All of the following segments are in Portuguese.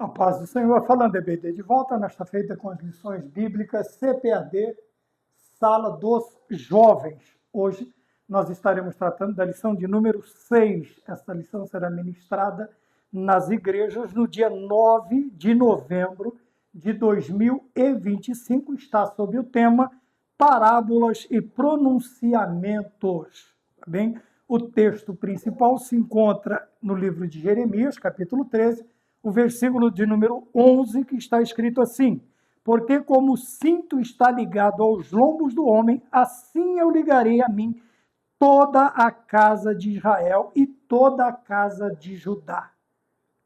A paz do Senhor, falando EBD de volta nesta feita com as lições bíblicas CPAD, Sala dos Jovens. Hoje nós estaremos tratando da lição de número 6. Esta lição será ministrada nas igrejas no dia 9 de novembro de 2025. Está sob o tema Parábolas e Pronunciamentos. Tá bem? O texto principal se encontra no livro de Jeremias, capítulo 13, o versículo de número 11, que está escrito assim: porque como o cinto está ligado aos lombos do homem, assim eu ligarei a mim toda a casa de Israel e toda a casa de Judá.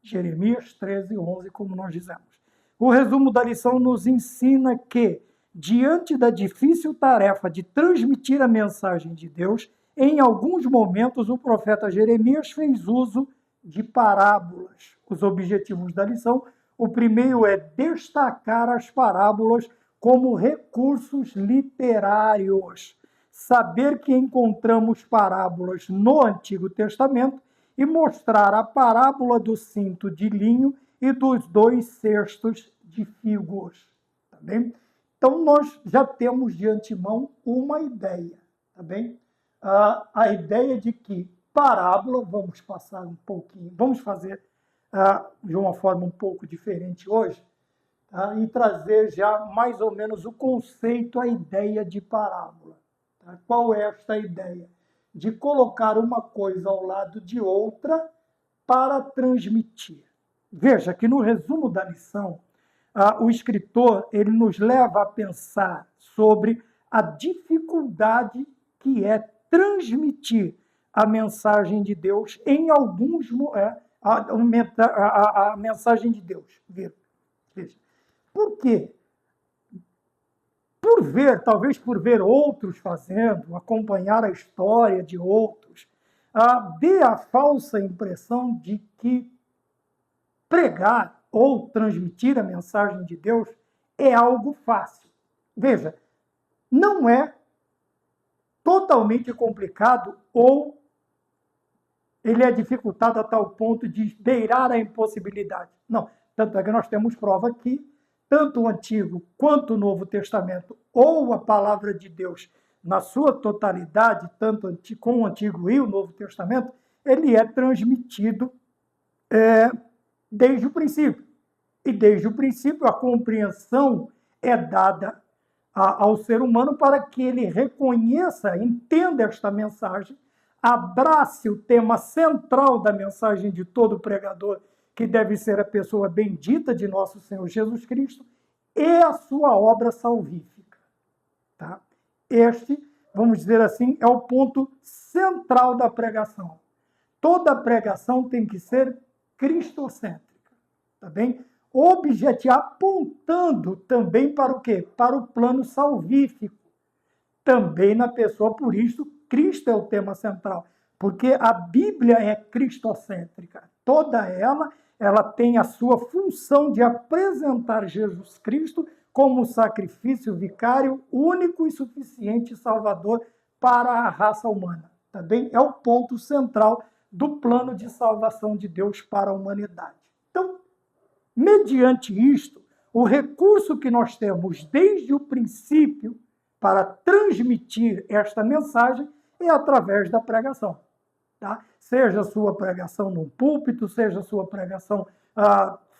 Jeremias 13, 11, como nós dizemos. O resumo da lição nos ensina que, diante da difícil tarefa de transmitir a mensagem de Deus, em alguns momentos o profeta Jeremias fez uso de parábolas. Os objetivos da lição: o primeiro é destacar as parábolas como recursos literários, saber que encontramos parábolas no Antigo Testamento e mostrar a parábola do cinto de linho e dos 2 cestos de figos. Tá bem? Então, nós já temos de antemão uma ideia, tá bem? A ideia de que parábola, vamos passar um pouquinho, vamos fazer de uma forma um pouco diferente hoje, tá? E trazer já mais ou menos o conceito, a ideia de parábola. Tá? Qual é esta ideia? De colocar uma coisa ao lado de outra para transmitir. Veja que no resumo da lição, o escritor ele nos leva a pensar sobre a dificuldade que é transmitir a mensagem de Deus em alguns a mensagem de Deus. Veja. Por quê? Talvez por ver outros fazendo, acompanhar a história de outros, dê a falsa impressão de que pregar ou transmitir a mensagem de Deus é algo fácil. Veja, não é totalmente complicado ou ele é dificultado a tal ponto de beirar a impossibilidade. Não, tanto é que nós temos prova que tanto o Antigo quanto o Novo Testamento, ou a palavra de Deus na sua totalidade, tanto com o Antigo e o Novo Testamento, ele é transmitido desde o princípio. E desde o princípio a compreensão é dada ao ser humano para que ele reconheça, entenda esta mensagem, abrace o tema central da mensagem de todo pregador, que deve ser a pessoa bendita de nosso Senhor Jesus Cristo, e a sua obra salvífica. Tá? Este, vamos dizer assim, é o ponto central da pregação. Toda pregação tem que ser cristocêntrica. Tá bem? Apontando também para o quê? Para o plano salvífico. Também na pessoa, por isso, Cristo é o tema central, porque a Bíblia é cristocêntrica. Toda ela tem a sua função de apresentar Jesus Cristo como sacrifício vicário, único e suficiente Salvador para a raça humana. Também é o ponto central do plano de salvação de Deus para a humanidade. Então, mediante isto, o recurso que nós temos desde o princípio para transmitir esta mensagem é através da pregação. Tá? Seja a sua pregação num púlpito, seja a sua pregação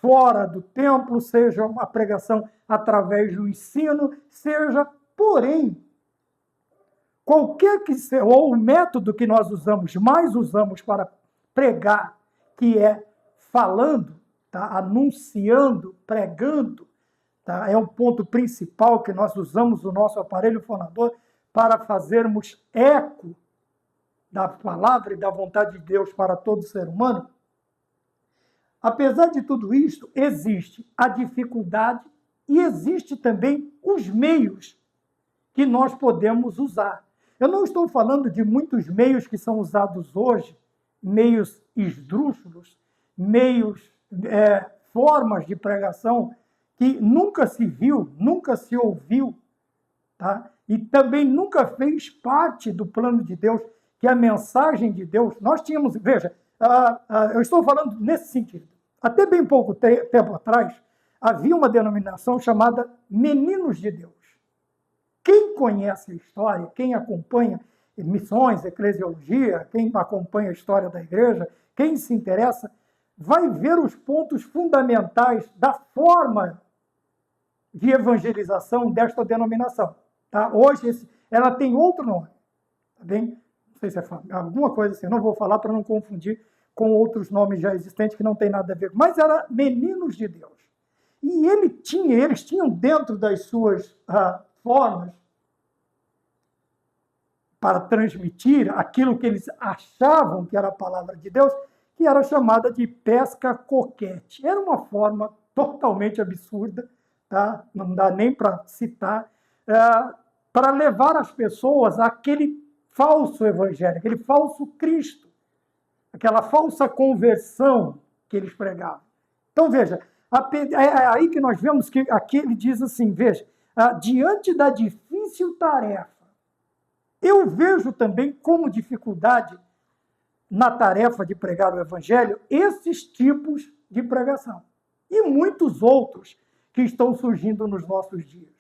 fora do templo, seja uma pregação através do ensino, seja, porém, qualquer que seja, ou o método que nós mais usamos para pregar, que é falando, tá? Anunciando, pregando, tá? É um ponto principal que nós usamos o nosso aparelho fonador para fazermos eco da palavra e da vontade de Deus para todo ser humano. Apesar de tudo isto, existe a dificuldade e existe também os meios que nós podemos usar. Eu não estou falando de muitos meios que são usados hoje, meios esdrúxulos, formas de pregação que nunca se viu, nunca se ouviu, tá? E também nunca fez parte do plano de Deus, que a mensagem de Deus, nós tínhamos, veja, eu estou falando nesse sentido. Até bem pouco tempo atrás, havia uma denominação chamada Meninos de Deus. Quem conhece a história, quem acompanha missões, eclesiologia, quem acompanha a história da igreja, quem se interessa, vai ver os pontos fundamentais da forma de evangelização desta denominação. Tá? Hoje, ela tem outro nome. Tá bem? Não sei se é alguma coisa assim, não vou falar para não confundir com outros nomes já existentes que não tem nada a ver. Mas era Meninos de Deus. E eles tinham dentro das suas formas para transmitir aquilo que eles achavam que era a palavra de Deus, que era chamada de pesca coquete. Era uma forma totalmente absurda, tá? Não dá nem para citar, para levar as pessoas àquele falso evangelho, aquele falso Cristo, aquela falsa conversão que eles pregavam. Então, veja, é aí que nós vemos que aqui ele diz assim, veja, diante da difícil tarefa, eu vejo também como dificuldade na tarefa de pregar o evangelho esses tipos de pregação e muitos outros que estão surgindo nos nossos dias.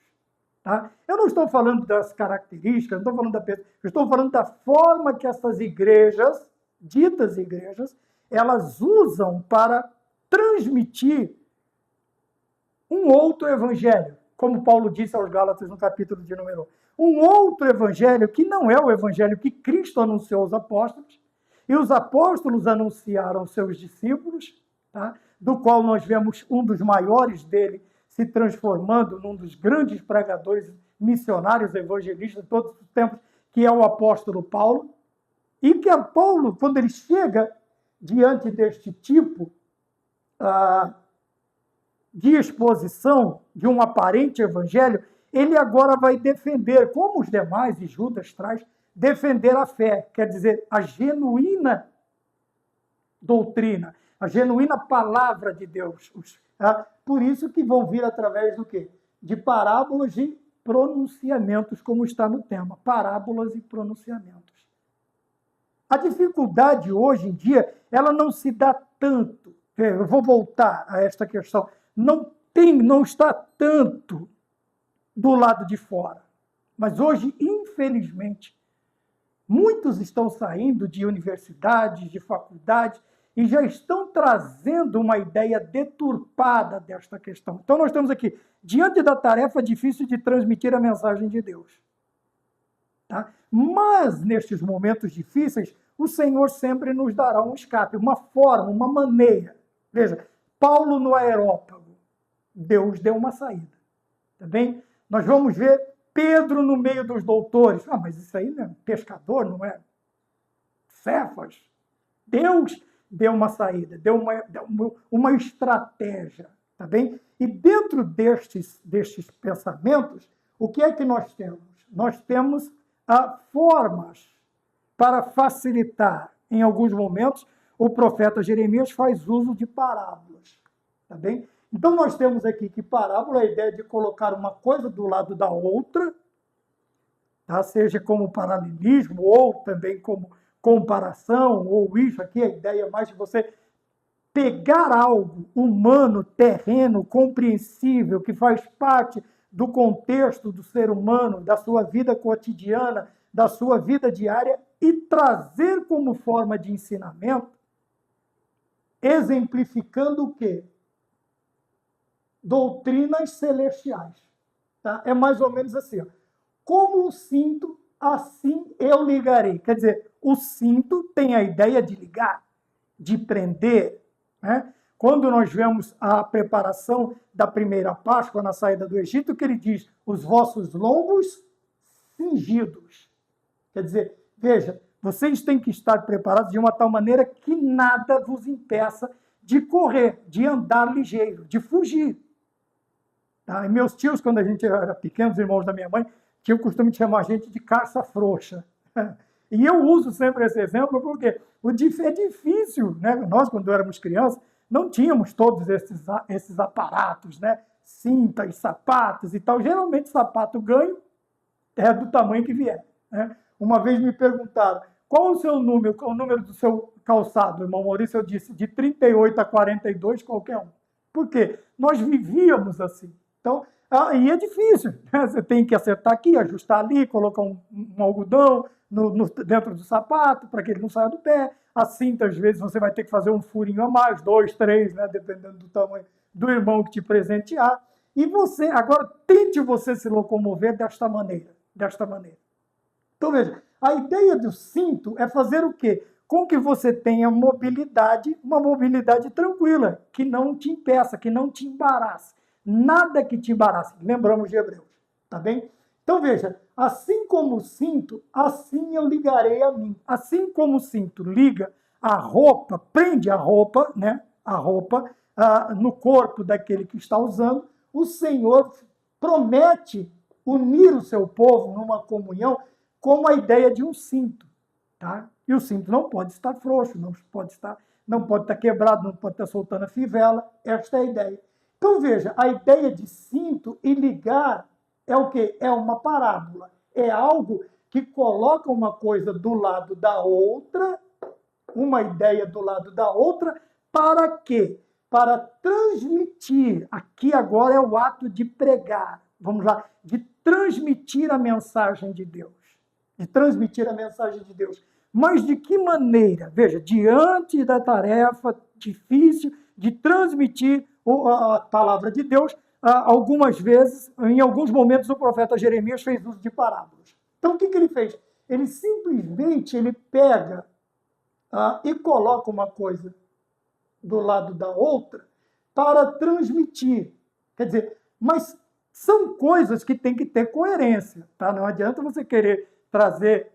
Tá? Eu não estou falando das características, não estou falando da pessoa, eu estou falando da forma que essas igrejas, ditas igrejas, elas usam para transmitir um outro evangelho, como Paulo disse aos Gálatas no capítulo de número 1. Um outro evangelho que não é o evangelho que Cristo anunciou aos apóstolos, e os apóstolos anunciaram aos seus discípulos, tá? Do qual nós vemos um dos maiores dele se transformando num dos grandes pregadores, missionários, evangelistas de todos os tempos, que é o apóstolo Paulo, e que é Paulo, quando ele chega diante deste tipo de exposição de um aparente evangelho, ele agora vai defender, como os demais, e Judas traz, defender a fé, quer dizer, a genuína doutrina, a genuína palavra de Deus. Por isso que vão vir através do quê? De parábolas e pronunciamentos, como está no tema, parábolas e pronunciamentos. A dificuldade hoje em dia, ela não se dá tanto, eu vou voltar a esta questão, não está tanto do lado de fora. Mas hoje, infelizmente, muitos estão saindo de universidades, de faculdades, e já estão trazendo uma ideia deturpada desta questão. Então, nós estamos aqui, diante da tarefa difícil de transmitir a mensagem de Deus. Tá? Mas, nestes momentos difíceis, o Senhor sempre nos dará um escape, uma forma, uma maneira. Veja, Paulo no aerópago, Deus deu uma saída. Tá bem? Nós vamos ver Pedro no meio dos doutores. Mas isso aí não é pescador, não é? Cefas. Deus deu uma saída, deu uma estratégia, tá bem? E dentro destes pensamentos, o que é que nós temos? Nós temos formas para facilitar. Em alguns momentos, o profeta Jeremias faz uso de parábolas, tá bem? Então, nós temos aqui que parábola é a ideia de colocar uma coisa do lado da outra, tá? Seja como paralelismo ou também como comparação, ou isso aqui, a ideia mais de você pegar algo humano, terreno, compreensível, que faz parte do contexto do ser humano, da sua vida cotidiana, da sua vida diária, e trazer como forma de ensinamento, exemplificando o quê? Doutrinas celestiais. Tá? É mais ou menos assim. Ó. Como o cinto, assim eu ligarei. Quer dizer, o cinto tem a ideia de ligar, de prender. Né? Quando nós vemos a preparação da primeira Páscoa na saída do Egito, que ele diz, os vossos lombos cingidos. Quer dizer, veja, vocês têm que estar preparados de uma tal maneira que nada vos impeça de correr, de andar ligeiro, de fugir. Tá? E meus tios, quando a gente era pequeno, os irmãos da minha mãe, tinham o costume de chamar a gente de caça frouxa. E eu uso sempre esse exemplo porque é difícil, né? Nós, quando éramos crianças, não tínhamos todos esses aparatos, né? Cintas, sapatos e tal. Geralmente, sapato ganho é do tamanho que vier. Né? Uma vez me perguntaram, qual o seu número, qual o número do seu calçado? O irmão Maurício, eu disse, de 38 a 42, qualquer um. Por quê? Nós vivíamos assim. Então, aí é difícil, né? Você tem que acertar aqui, ajustar ali, colocar um algodão dentro do sapato para que ele não saia do pé. A cinta, às vezes, você vai ter que fazer um furinho a mais, 2, 3, né? Dependendo do tamanho do irmão que te presentear. E você, agora, tente você se locomover desta maneira. Então, veja, a ideia do cinto é fazer o quê? Com que você tenha mobilidade, uma mobilidade tranquila, que não te impeça, que não te embarace. Nada que te embarace. Lembramos de Hebreus, tá bem? Então, veja, assim como o cinto, assim eu ligarei a mim. Assim como o cinto liga a roupa, prende a roupa, né? A roupa no corpo daquele que está usando, o Senhor promete unir o seu povo numa comunhão como a ideia de um cinto, tá? E o cinto não pode estar frouxo, não pode estar quebrado, não pode estar soltando a fivela. Esta é a ideia. Então, veja, a ideia de cinto e ligar é o quê? É uma parábola. É algo que coloca uma coisa do lado da outra, uma ideia do lado da outra, para quê? Para transmitir, aqui agora é o ato de pregar, vamos lá, de transmitir a mensagem de Deus. De transmitir a mensagem de Deus. Mas de que maneira? Veja, diante da tarefa difícil de transmitir a palavra de Deus, algumas vezes, em alguns momentos, o profeta Jeremias fez uso de parábolas. Então, o que ele fez? Ele simplesmente pega e coloca uma coisa do lado da outra para transmitir. Quer dizer, mas são coisas que têm que ter coerência, tá? Não adianta você querer trazer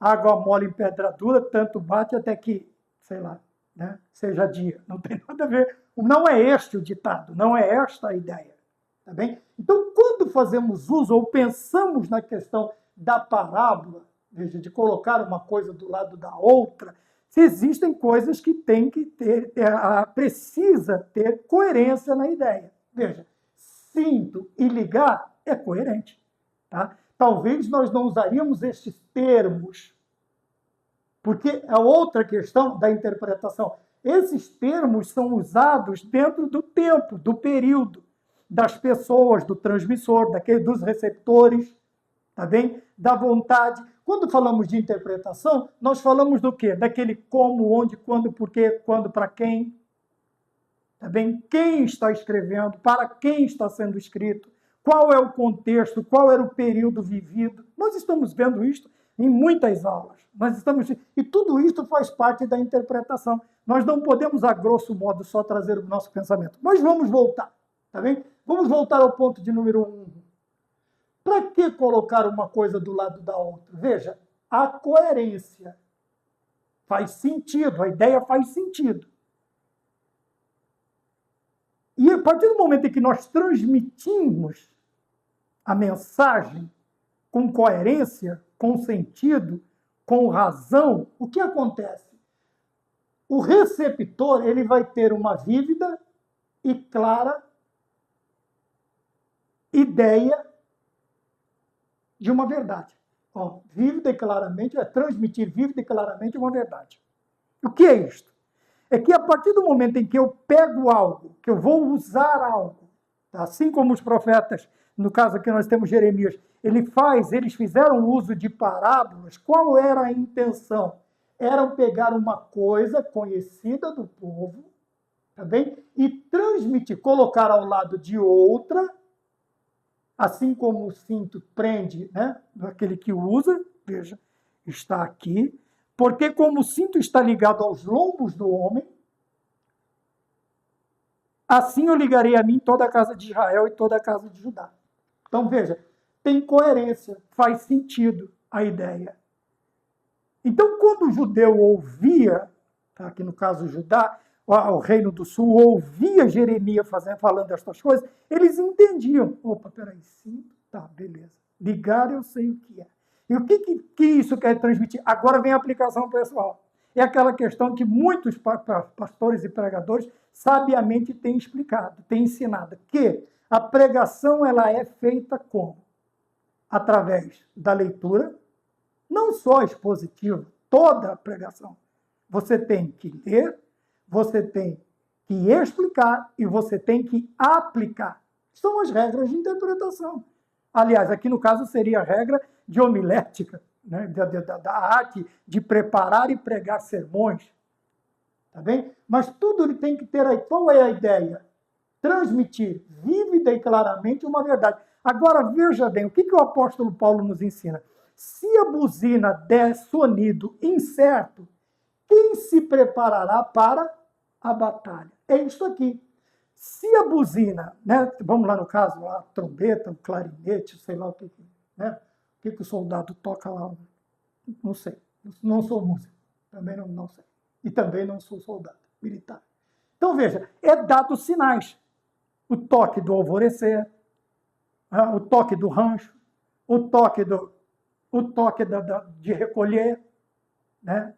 água mole em pedra dura, tanto bate até que, sei lá, né, seja dia. Não tem nada a ver. Não é este o ditado, não é esta a ideia. Tá bem? Então, quando fazemos uso ou pensamos na questão da parábola, veja, de colocar uma coisa do lado da outra, se existem coisas que tem que ter, precisa ter coerência na ideia. Veja, cinto e ligar é coerente. Tá? Talvez nós não usaríamos estes termos, porque é outra questão da interpretação. Esses termos são usados dentro do tempo, do período, das pessoas, do transmissor, dos receptores, tá bem? Da vontade. Quando falamos de interpretação, nós falamos do quê? Daquele como, onde, quando, porquê, quando, para quem. Tá bem? Quem está escrevendo, para quem está sendo escrito, qual é o contexto, qual era o período vivido. Nós estamos vendo isto em muitas aulas. E tudo isso faz parte da interpretação. Nós não podemos, a grosso modo, só trazer o nosso pensamento. Mas vamos voltar, tá bem? Vamos voltar ao ponto de número 1. Para que colocar uma coisa do lado da outra? Veja, a coerência faz sentido, a ideia faz sentido. E a partir do momento em que nós transmitimos a mensagem com coerência, com sentido, com razão, o que acontece? O receptor ele vai ter uma vívida e clara ideia de uma verdade. Vívida e claramente, transmitir vívida e claramente uma verdade. O que é isto? É que a partir do momento em que eu pego algo, que eu vou usar algo, assim como os profetas, no caso aqui nós temos Jeremias, eles fizeram uso de parábolas, qual era a intenção? Era pegar uma coisa conhecida do povo, tá bem? E transmitir, colocar ao lado de outra, assim como o cinto prende, né, aquele que o usa, veja, está aqui, porque como o cinto está ligado aos lombos do homem, assim eu ligarei a mim toda a casa de Israel e toda a casa de Judá. Então, veja, tem coerência, faz sentido a ideia. Então, quando o judeu ouvia, tá, aqui no caso Judá, o reino do sul, ouvia Jeremias falando estas coisas, eles entendiam. Opa, peraí, sim, tá, beleza. Ligar eu sei o que é. E o que isso quer transmitir? Agora vem a aplicação pessoal. É aquela questão que muitos pastores e pregadores sabiamente têm explicado, têm ensinado, que a pregação ela é feita como? Através da leitura, não só expositiva, toda a pregação. Você tem que ler, você tem que explicar e você tem que aplicar. São as regras de interpretação. Aliás, aqui no caso seria a regra de homilética, né? da arte de preparar e pregar sermões. Tá bem? Mas tudo ele tem que ter aí. Qual é a ideia? Transmitir vívida e claramente uma verdade. Agora, veja bem, o que o apóstolo Paulo nos ensina? Se a buzina der sonido incerto, quem se preparará para a batalha? É isso aqui. Se a buzina, né, vamos lá no caso, a trombeta, o clarinete, sei lá o que, né, o que o soldado toca lá, não sei. Não sou músico, também não sei. E também não sou soldado militar. Então, veja, é dado sinais. O toque do alvorecer, o toque do rancho, o toque de recolher, né?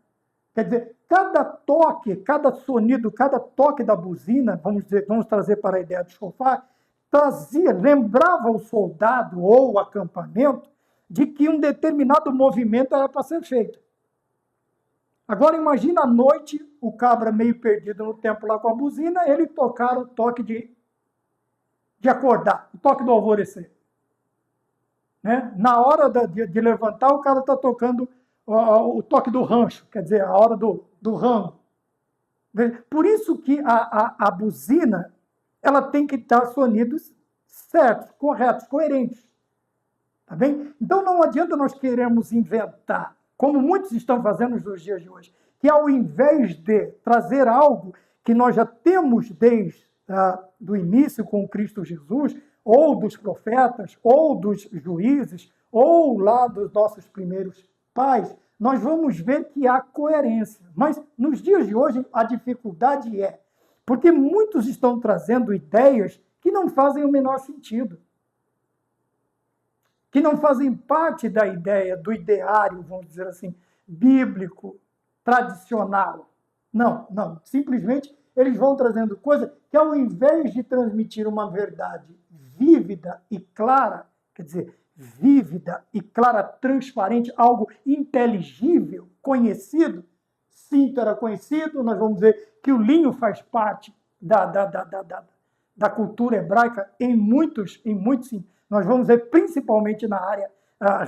Quer dizer, cada toque, cada sonido, cada toque da buzina, vamos trazer para a ideia do chofar, lembrava o soldado ou o acampamento de que um determinado movimento era para ser feito. Agora imagina à noite, o cabra meio perdido no templo lá com a buzina, ele tocar o toque de acordar, o toque do alvorecer. Né? Na hora de levantar, o cara está tocando o toque do rancho, quer dizer, a hora do rango. Por isso que a buzina ela tem que dar sonidos certos, corretos, coerentes. Tá bem? Então não adianta nós queremos inventar, como muitos estão fazendo nos dias de hoje, que ao invés de trazer algo que nós já temos desde do início com Cristo Jesus, ou dos profetas, ou dos juízes, ou lá dos nossos primeiros pais, nós vamos ver que há coerência. Mas nos dias de hoje a dificuldade é porque muitos estão trazendo ideias que não fazem o menor sentido, que não fazem parte da ideia, do ideário, vamos dizer assim, bíblico, tradicional. Não. Simplesmente eles vão trazendo coisa que, ao invés de transmitir uma verdade vívida e clara, quer dizer, vívida e clara, transparente, algo inteligível, conhecido, cinto era conhecido, nós vamos ver que o linho faz parte da cultura hebraica em muitos, sim. Nós vamos ver principalmente na área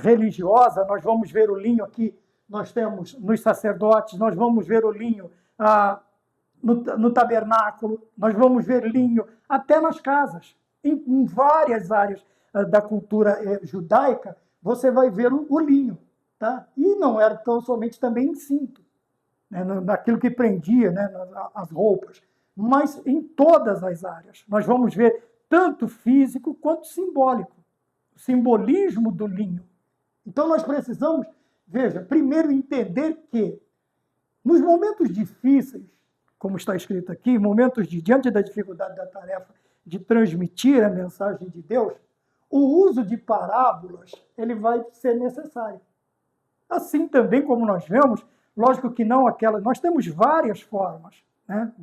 religiosa, nós vamos ver o linho aqui, nós temos nos sacerdotes, nós vamos ver o linho no tabernáculo, nós vamos ver linho até nas casas, em várias áreas da cultura judaica, você vai ver o linho. Tá? E não era tão somente também em cinto, né, naquilo que prendia, né, as roupas, mas em todas as áreas. Nós vamos ver tanto físico quanto simbólico, o simbolismo do linho. Então nós precisamos, veja, primeiro entender que nos momentos difíceis, como está escrito aqui, momentos diante da dificuldade da tarefa de transmitir a mensagem de Deus, o uso de parábolas ele vai ser necessário. Assim também como nós vemos, lógico que não aquela, nós temos várias formas, né,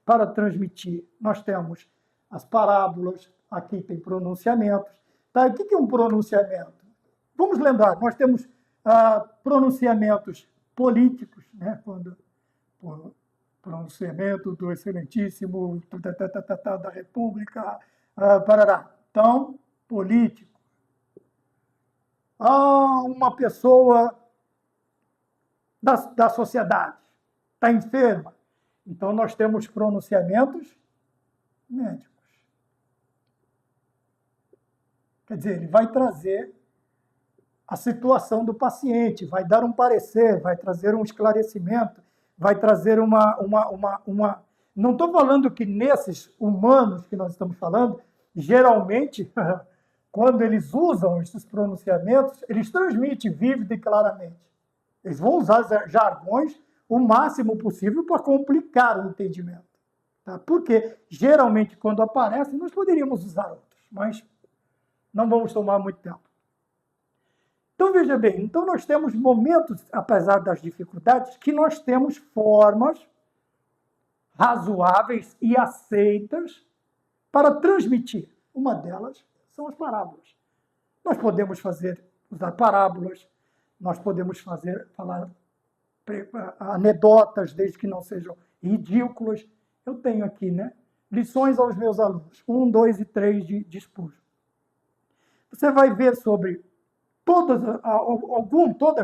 para transmitir. Nós temos as parábolas, aqui tem pronunciamentos. Tá? O que é um pronunciamento? Vamos lembrar, nós temos pronunciamentos políticos, né, quando pronunciamento do excelentíssimo da República, parará. Então, político. Uma pessoa da sociedade está enferma. Então, nós temos pronunciamentos médicos. Quer dizer, ele vai trazer a situação do paciente, vai dar um parecer, vai trazer um esclarecimento, vai trazer uma... Não estou falando que nesses humanos que nós estamos falando, geralmente, quando eles usam esses pronunciamentos, eles transmitem vívida e claramente. Eles vão usar jargões o máximo possível para complicar o entendimento. Tá? Porque, geralmente, quando aparecem, nós poderíamos usar outros, mas não vamos tomar muito tempo. Então, veja bem, então nós temos momentos, apesar das dificuldades, que nós temos formas razoáveis e aceitas para transmitir. Uma delas são as parábolas. Nós podemos usar parábolas, nós podemos falar anedotas, desde que não sejam ridículas. Eu tenho aqui, né? Lições aos meus alunos, 1, 2 e 3 de Spurgeon. Você vai ver sobre todas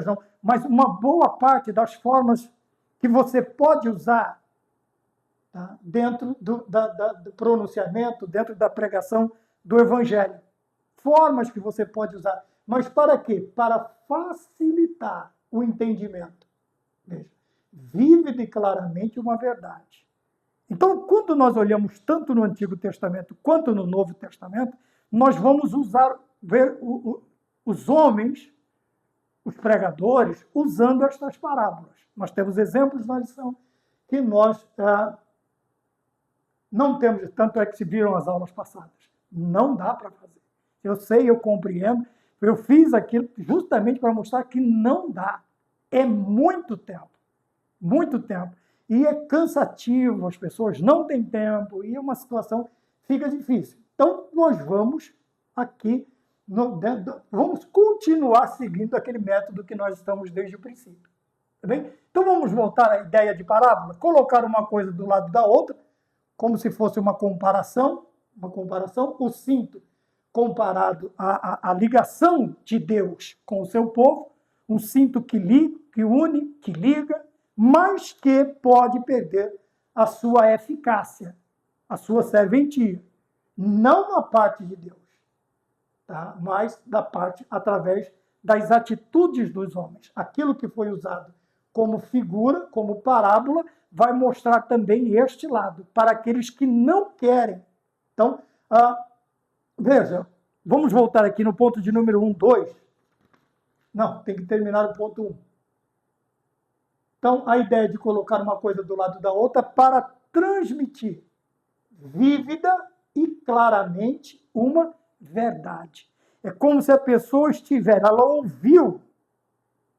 não, mas uma boa parte das formas que você pode usar, tá, dentro do pronunciamento, dentro da pregação do Evangelho. Formas que você pode usar. Mas para quê? Para facilitar o entendimento. Veja, vive claramente uma verdade. Então, quando nós olhamos tanto no Antigo Testamento quanto no Novo Testamento, nós vamos ver os homens, os pregadores, usando estas parábolas. Nós temos exemplos na lição que nós não temos, tanto é que se viram as aulas passadas. Não dá para fazer. Eu sei, eu compreendo, eu fiz aquilo justamente para mostrar que não dá. É muito tempo. Muito tempo. E é cansativo, as pessoas não têm tempo, e uma situação fica difícil. Então, nós vamos aqui, vamos continuar seguindo aquele método que nós estamos desde o princípio. Tá bem? Então, vamos voltar à ideia de parábola, colocar uma coisa do lado da outra, como se fosse uma comparação, o cinto comparado à ligação de Deus com o seu povo, um cinto que une, que liga, mas que pode perder a sua eficácia, a sua serventia. Não na parte de Deus, tá? Mas da parte através das atitudes dos homens. Aquilo que foi usado como figura, como parábola, vai mostrar também este lado, para aqueles que não querem. Então, veja, vamos voltar aqui no ponto de número 1, 2. Não, tem que terminar o ponto 1. Então, a ideia de colocar uma coisa do lado da outra para transmitir vívida e claramente uma verdade. É como se a pessoa ela ouviu,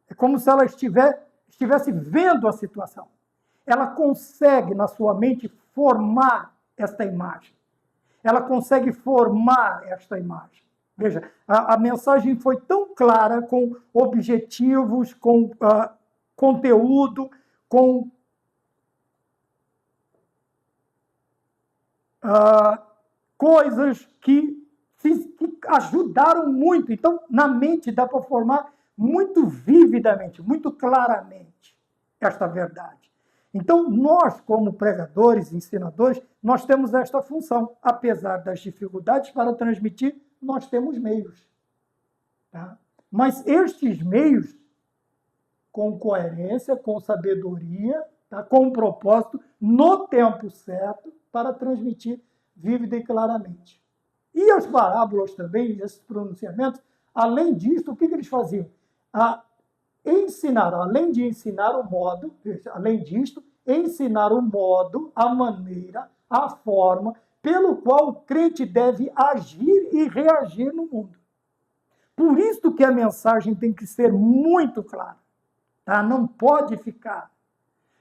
é como se ela estivesse vendo a situação. Ela consegue, na sua mente, formar esta imagem. Ela consegue formar esta imagem. Veja, a mensagem foi tão clara, com objetivos, com conteúdo, com coisas que ajudaram muito. Então, na mente dá para formar muito vividamente, muito claramente esta verdade. Então, nós, como pregadores, ensinadores, nós temos esta função. Apesar das dificuldades para transmitir, nós temos meios. Tá? Mas estes meios, com coerência, com sabedoria, tá? Com propósito, no tempo certo, para transmitir vívida e claramente. E as parábolas também, esses pronunciamentos, além disso, o que eles faziam? Ensinaram, além de ensinar o modo, além disto, ensinar o modo, a maneira, a forma pelo qual o crente deve agir e reagir no mundo. Por isso que a mensagem tem que ser muito clara. Tá? Não pode ficar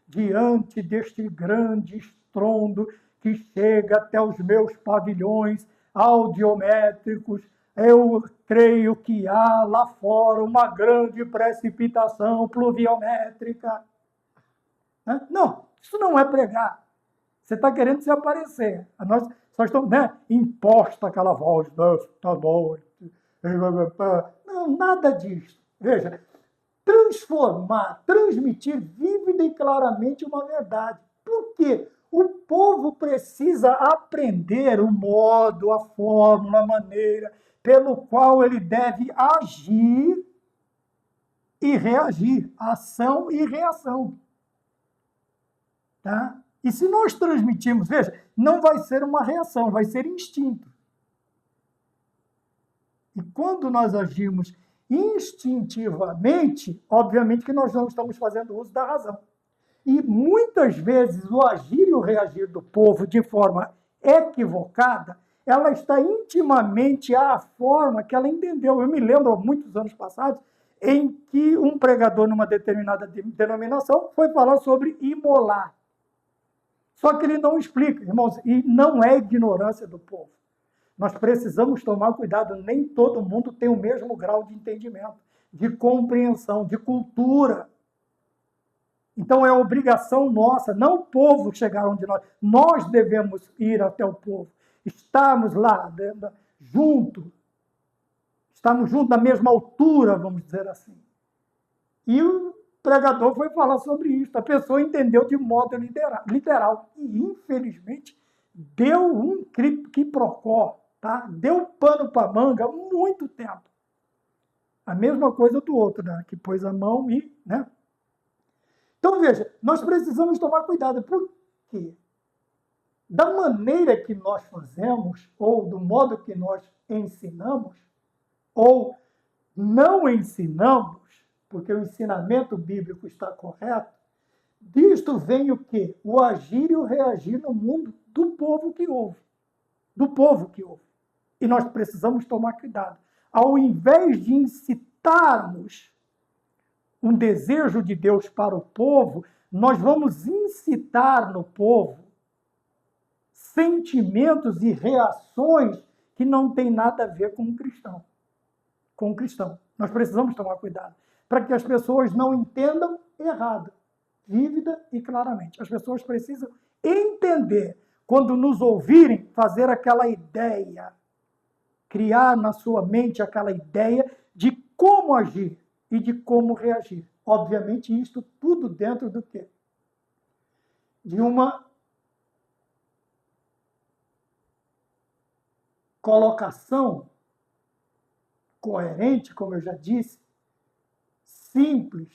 diante deste grande estrondo que chega até os meus pavilhões audiométricos. Eu creio que há lá fora uma grande precipitação pluviométrica. Não, isso não é pregar. Você está querendo se aparecer. Nós só estamos, imposta aquela voz desta noite. Não, nada disso. Veja, transmitir vívida e claramente uma verdade. Por quê? O povo precisa aprender o modo, a fórmula, a maneira pelo qual ele deve agir e reagir. Ação e reação. Tá? E se nós transmitirmos, veja, não vai ser uma reação, vai ser instinto. E quando nós agimos instintivamente, obviamente que nós não estamos fazendo uso da razão. E muitas vezes o agir e o reagir do povo de forma equivocada, ela está intimamente à forma que ela entendeu. Eu me lembro, há muitos anos passados, em que um pregador numa determinada denominação foi falar sobre imolar. Só que ele não explica, irmãos, e não é ignorância do povo. Nós precisamos tomar cuidado, nem todo mundo tem o mesmo grau de entendimento, de compreensão, de cultura. Então é obrigação nossa, não o povo chegar onde nós devemos ir até o povo, estarmos lá, junto, estamos juntos na mesma altura, vamos dizer assim. E o pregador foi falar sobre isso, a pessoa entendeu de modo literal, e infelizmente deu um quiprocó, tá? Deu pano para manga há muito tempo. A mesma coisa do outro, né? Que pôs a mão e, né? Então, veja, nós precisamos tomar cuidado. Por quê? Da maneira que nós fazemos, ou do modo que nós ensinamos, ou não ensinamos, porque o ensinamento bíblico está correto, disto vem o quê? O agir e o reagir no mundo do povo que ouve. Do povo que ouve. E nós precisamos tomar cuidado. Ao invés de incitarmos um desejo de Deus para o povo, nós vamos incitar no povo sentimentos e reações que não têm nada a ver com o cristão. Com o cristão. Nós precisamos tomar cuidado para que as pessoas não entendam errado, vívida e claramente. As pessoas precisam entender, quando nos ouvirem, fazer aquela ideia, criar na sua mente aquela ideia de como agir e de como reagir. Obviamente, isto tudo dentro do quê? De uma colocação coerente, como eu já disse, simples,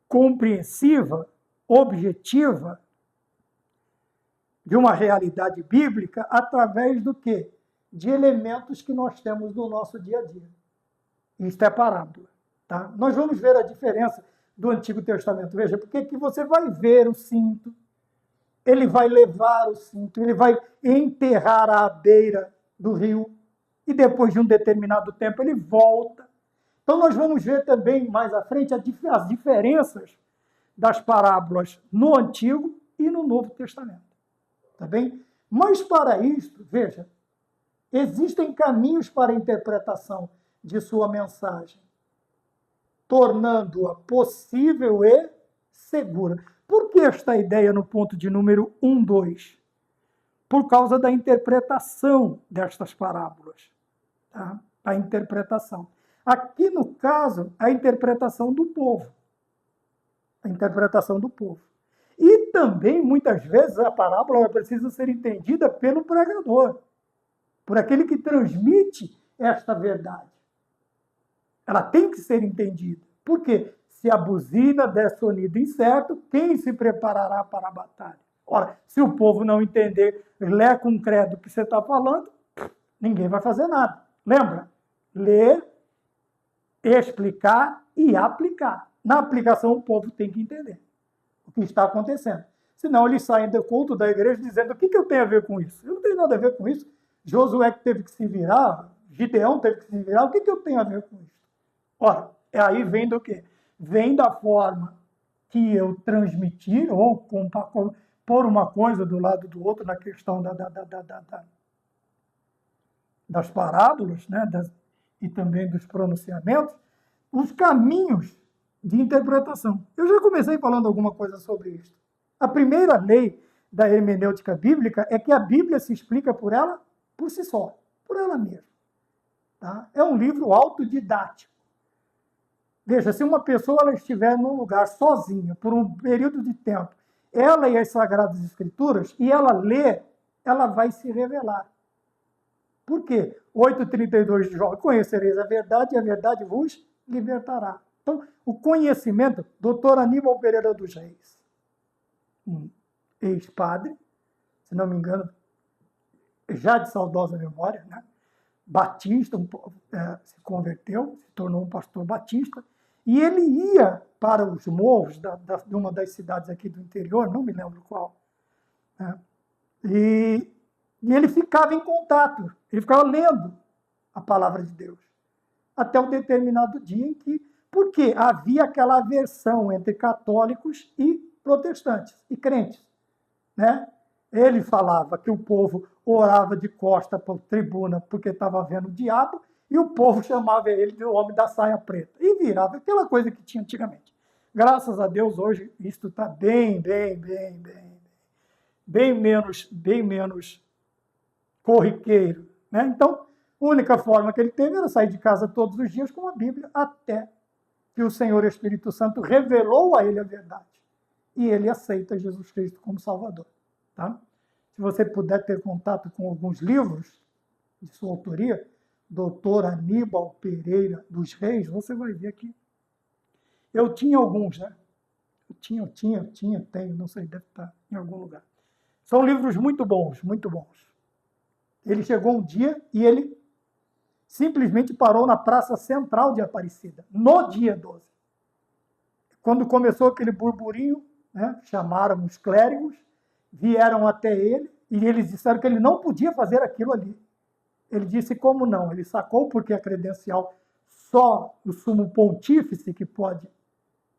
compreensiva, objetiva, de uma realidade bíblica, através do quê? De elementos que nós temos no nosso dia a dia. Isto é parábola. Tá? Nós vamos ver a diferença do Antigo Testamento. Veja, porque que você vai ver o cinto, ele vai levar o cinto, ele vai enterrar à beira do rio, e depois de um determinado tempo ele volta. Então nós vamos ver também mais à frente as diferenças das parábolas no Antigo e no Novo Testamento. Tá bem? Mas para isto, veja, existem caminhos para a interpretação de sua mensagem, tornando-a possível e segura. Por que esta ideia no ponto de número 1, 2? Por causa da interpretação destas parábolas. Tá? A interpretação. Aqui, no caso, a interpretação do povo. A interpretação do povo. E também, muitas vezes, a parábola precisa ser entendida pelo pregador, por aquele que transmite esta verdade. Ela tem que ser entendida. Por quê? Se a buzina der sonido incerto, quem se preparará para a batalha? Ora, se o povo não entender, lê com credo o que você está falando, ninguém vai fazer nada. Lembra? Ler, explicar e aplicar. Na aplicação, o povo tem que entender o que está acontecendo. Senão, eles saem do culto da igreja dizendo: o que eu tenho a ver com isso? Eu não tenho nada a ver com isso. Josué que teve que se virar, Gideão teve que se virar, o que eu tenho a ver com isso? Ora, aí vem do quê? Vem da forma que eu transmitir, ou pôr uma coisa do lado do outro na questão das parábolas, né, e também dos pronunciamentos, os caminhos de interpretação. Eu já comecei falando alguma coisa sobre isso. A primeira lei da hermenêutica bíblica é que a Bíblia se explica por ela, por si só, por ela mesma. Tá? É um livro autodidático. Veja, se uma pessoa ela estiver num lugar sozinha, por um período de tempo, ela e as Sagradas Escrituras, e ela lê, ela vai se revelar. Por quê? 8,32 de João: conhecereis a verdade e a verdade vos libertará. Então, o conhecimento, Dr. Aníbal Pereira dos Reis, ex-padre, se não me engano, já de saudosa memória, né? Batista, se converteu, se tornou um pastor batista, e ele ia para os morros de uma das cidades aqui do interior, não me lembro qual, né? E ele ficava em contato, ele ficava lendo a palavra de Deus, até um determinado dia em que, porque havia aquela aversão entre católicos e protestantes, e crentes, né? Ele falava que o povo orava de costa para a tribuna porque estava vendo o diabo, e o povo chamava ele de homem da saia preta. E virava aquela coisa que tinha antigamente. Graças a Deus, hoje, isto está bem menos corriqueiro, né? Então, a única forma que ele teve era sair de casa todos os dias com a Bíblia, até que o Senhor Espírito Santo revelou a ele a verdade. E ele aceita Jesus Cristo como Salvador. Tá? Se você puder ter contato com alguns livros de sua autoria, Dr. Aníbal Pereira dos Reis, você vai ver que eu tinha alguns, né? Tenho, não sei, deve estar em algum lugar. São livros muito bons, muito bons. Ele chegou um dia e ele simplesmente parou na praça central de Aparecida, no dia 12. Quando começou aquele burburinho, né, chamaram os clérigos, vieram até ele e eles disseram que ele não podia fazer aquilo ali. Ele disse como não, ele sacou porque a credencial só o sumo pontífice que pode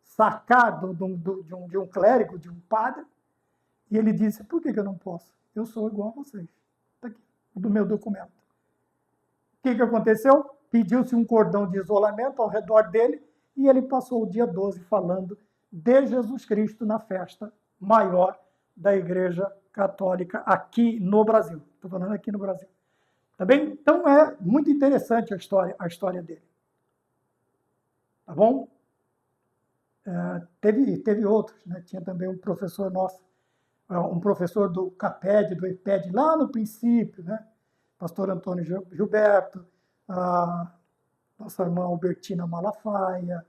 sacar de um clérigo, de um padre, e ele disse, por que eu não posso? Eu sou igual a vocês. Está aqui, do meu documento. O que aconteceu? Pediu-se um cordão de isolamento ao redor dele e ele passou o dia 12 falando de Jesus Cristo na festa maior da Igreja Católica aqui no Brasil. Estou falando aqui no Brasil. Tá bem? Então é muito interessante a história dele. Tá bom? Teve outros, né? Tinha também um professor nosso, um professor do CAPED, do EPED, lá no princípio, né? Pastor Antônio Gilberto, a nossa irmã Albertina Malafaia,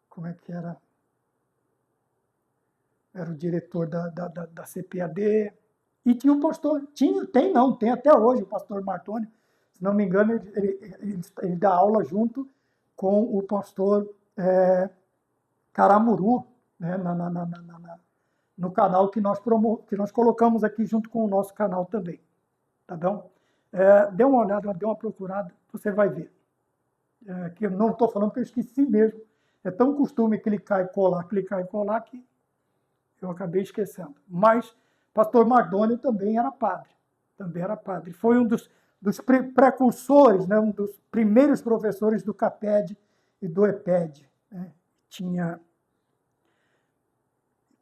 como é que era? Era o diretor da CPAD, e tinha o pastor, tem até hoje o pastor Martoni, se não me engano, ele dá aula junto com o pastor Caramuru, né, no canal que nós colocamos aqui junto com o nosso canal também. Tá bom? Dê uma olhada, dê uma procurada, você vai ver. Que eu não estou falando porque eu esqueci mesmo. É tão costume clicar e colar, que eu acabei esquecendo. Mas pastor Mardônio também era padre. Foi um dos precursores, né, um dos primeiros professores do CAPED e do EPED. Né? Tinha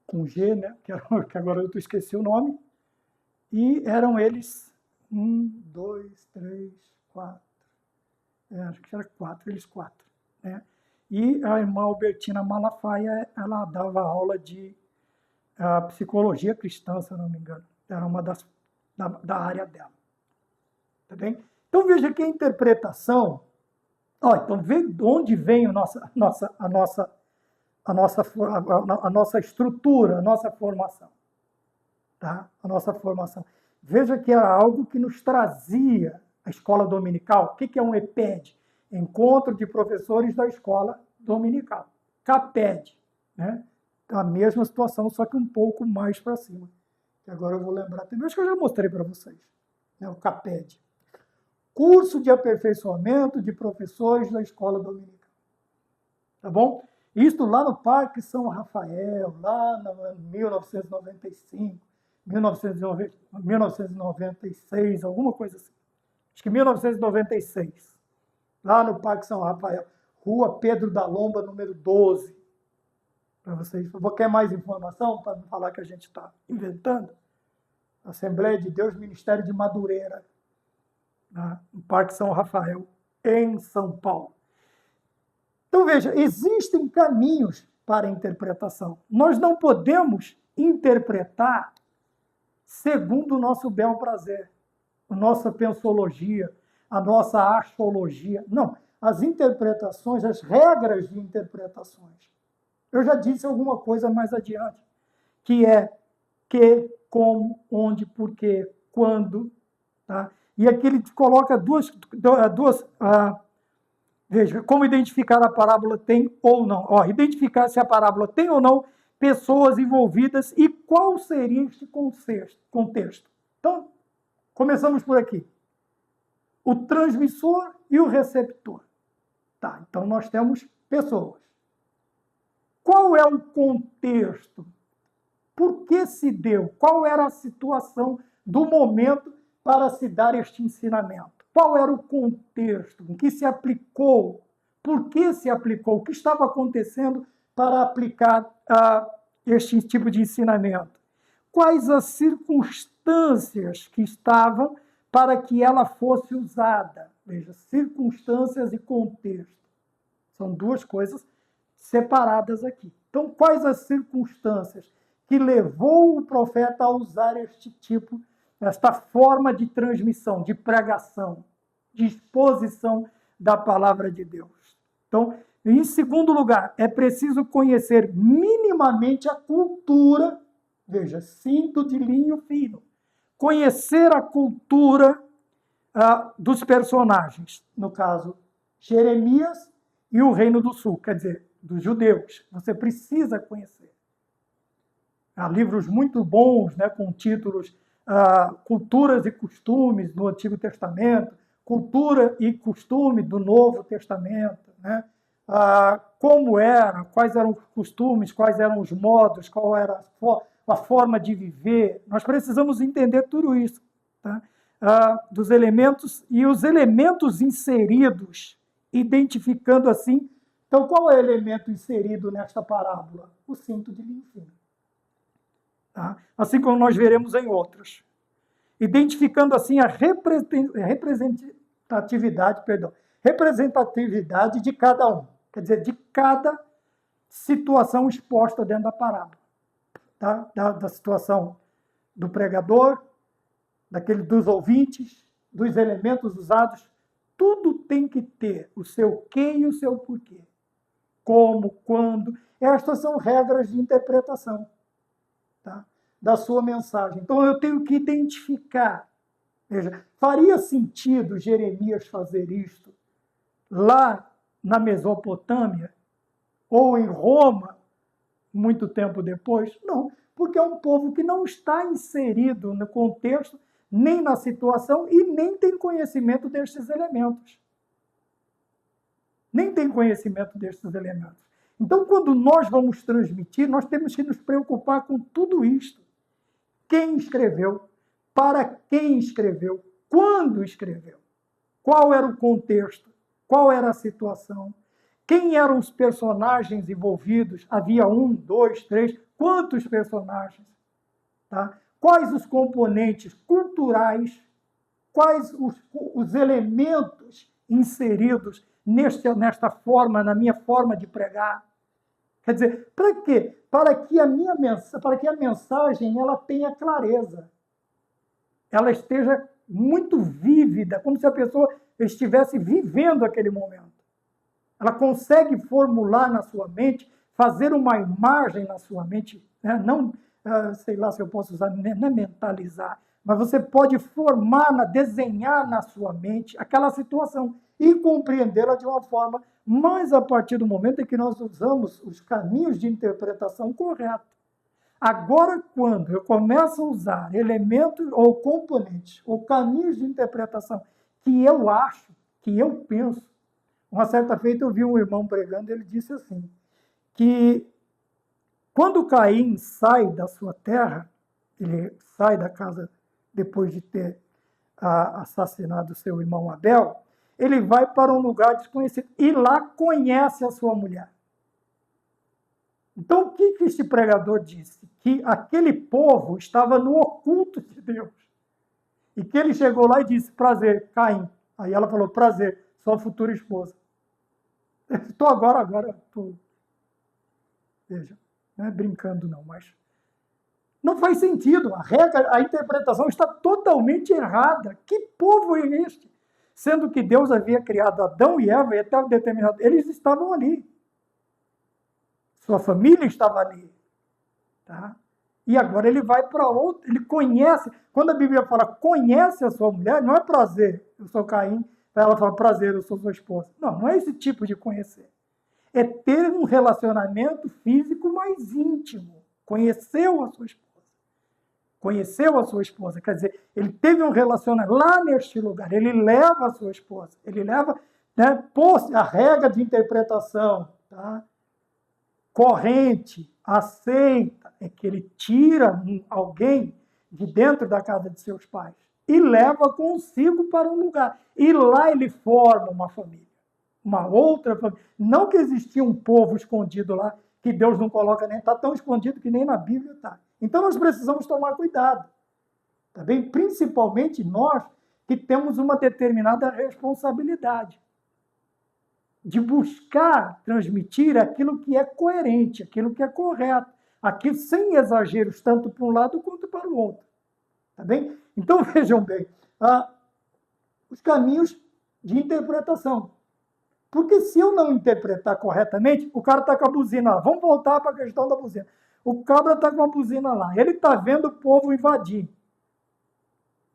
com G, né, que agora eu esqueci o nome, e eram eles 1, 2, 3, 4. Acho que era 4, eles 4. Né? E a irmã Albertina Malafaia, ela dava aula de psicologia cristã, se eu não me engano. Era uma da área dela. Tá bem? Então veja que a interpretação. Então vê de onde vem a nossa estrutura, a nossa formação. Tá? A nossa formação. Veja que era algo que nos trazia a escola dominical. O que é um EPED? Encontro de professores da escola dominical. CAPED, né? A mesma situação, só que um pouco mais para cima. Que agora eu vou lembrar também, acho que eu já mostrei para vocês. Né? O CAPED. Curso de aperfeiçoamento de professores da escola dominical. Tá bom? Isto lá no Parque São Rafael, lá em 1995, 1996, alguma coisa assim. Acho que 1996. Lá no Parque São Rafael, Rua Pedro da Lomba, número 12. Para vocês, quer mais informação para não falar que a gente está inventando? Assembleia de Deus, Ministério de Madureira, no Parque São Rafael, em São Paulo. Então, veja, existem caminhos para a interpretação. Nós não podemos interpretar segundo o nosso bel prazer, a nossa pensologia, a nossa astrologia. Não, as interpretações, as regras de interpretações. Eu já disse alguma coisa mais adiante, que é que, como, onde, porquê, quando. Tá? E aqui ele coloca duas veja, como identificar a parábola tem ou não. Identificar se a parábola tem ou não pessoas envolvidas e qual seria este contexto. Então, começamos por aqui. O transmissor e o receptor. Tá, então nós temos pessoas. Qual é o contexto? Por que se deu? Qual era a situação do momento para se dar este ensinamento? Qual era o contexto em que se aplicou Por que se aplicou? O que estava acontecendo para aplicar este tipo de ensinamento? Quais as circunstâncias que estavam para que ela fosse usada? Veja, circunstâncias e contexto. São duas coisas separadas aqui. Então, quais as circunstâncias que levou o profeta a usar esta forma de transmissão, de pregação, de exposição da palavra de Deus? Então, em segundo lugar, é preciso conhecer minimamente a cultura, veja, cinto de linho fino, conhecer a cultura dos personagens, no caso, Jeremias e o Reino do Sul, quer dizer, dos judeus. Você precisa conhecer. Há livros muito bons, né, com títulos Culturas e Costumes no Antigo Testamento, Cultura e Costume do Novo Testamento, né? Como era, quais eram os costumes, quais eram os modos, qual era a forma de viver. Nós precisamos entender tudo isso, tá? Dos elementos e os elementos inseridos, identificando assim. Então, qual é o elemento inserido nesta parábola? O cinto de linho fino. Tá? Assim como nós veremos em outras. Identificando assim a representatividade de cada um. Quer dizer, de cada situação exposta dentro da parábola. Tá? Da situação do pregador, dos ouvintes, dos elementos usados. Tudo tem que ter o seu quê e o seu porquê. Como, quando. Estas são regras de interpretação, tá, da sua mensagem. Então, eu tenho que identificar. Veja, faria sentido Jeremias fazer isto lá na Mesopotâmia ou em Roma, muito tempo depois? Não, porque é um povo que não está inserido no contexto, nem na situação e nem tem conhecimento destes elementos. Nem tem conhecimento destes elementos. Então, quando nós vamos transmitir, nós temos que nos preocupar com tudo isto. Quem escreveu? Para quem escreveu? Quando escreveu? Qual era o contexto? Qual era a situação? Quem eram os personagens envolvidos? Havia 1, 2, 3? Quantos personagens? Tá? Quais os componentes culturais? Quais os elementos inseridos nesta forma, na minha forma de pregar? Quer dizer, para quê? Para que a mensagem ela tenha clareza. Ela esteja muito vívida, como se a pessoa estivesse vivendo aquele momento. Ela consegue formular na sua mente, fazer uma imagem na sua mente, né? Não, sei lá se eu posso usar, não é mentalizar, mas você pode desenhar na sua mente aquela situação e compreendê-la de uma forma, mas a partir do momento em que nós usamos os caminhos de interpretação corretos. Agora, quando eu começo a usar elementos ou componentes ou caminhos de interpretação que eu acho, que eu penso, uma certa feita eu vi um irmão pregando, ele disse assim, que quando Caim sai da sua terra, ele sai da casa depois de ter assassinado seu irmão Abel, ele vai para um lugar desconhecido e lá conhece a sua mulher. Então, o que este pregador disse? Que aquele povo estava no oculto de Deus. E que ele chegou lá e disse, prazer, Caim. Aí ela falou, prazer, sua futura esposa. Estou estou... Veja, não é brincando não, mas... Não faz sentido, a interpretação está totalmente errada. Que povo é este? Sendo que Deus havia criado Adão e Eva e até um determinado... Eles estavam ali. Sua família estava ali. Tá? E agora ele vai para outro, ele conhece. Quando a Bíblia fala conhece a sua mulher, não é prazer, eu sou Caim. Ela fala prazer, eu sou sua esposa. Não, não é esse tipo de conhecer. É ter um relacionamento físico mais íntimo. Conheceu a sua esposa. Conheceu a sua esposa, quer dizer, ele teve um relacionamento lá neste lugar, ele leva a sua esposa, ele leva, né, a regra de interpretação, tá? Corrente, aceita, é que ele tira alguém de dentro da casa de seus pais e leva consigo para um lugar. E lá ele forma uma família. uma outra família. Não que existia um povo escondido lá, que Deus não coloca nem, está tão escondido que nem na Bíblia está. Então nós precisamos tomar cuidado, tá bem? Principalmente nós que temos uma determinada responsabilidade de buscar transmitir aquilo que é coerente, aquilo que é correto, aqui sem exageros, tanto para um lado quanto para o outro. Tá bem? Então, vejam bem, os caminhos de interpretação. Porque se eu não interpretar corretamente, o cara está com a buzina lá. Vamos voltar para a questão da buzina. O cabra está com a buzina lá. Ele está vendo o povo invadir.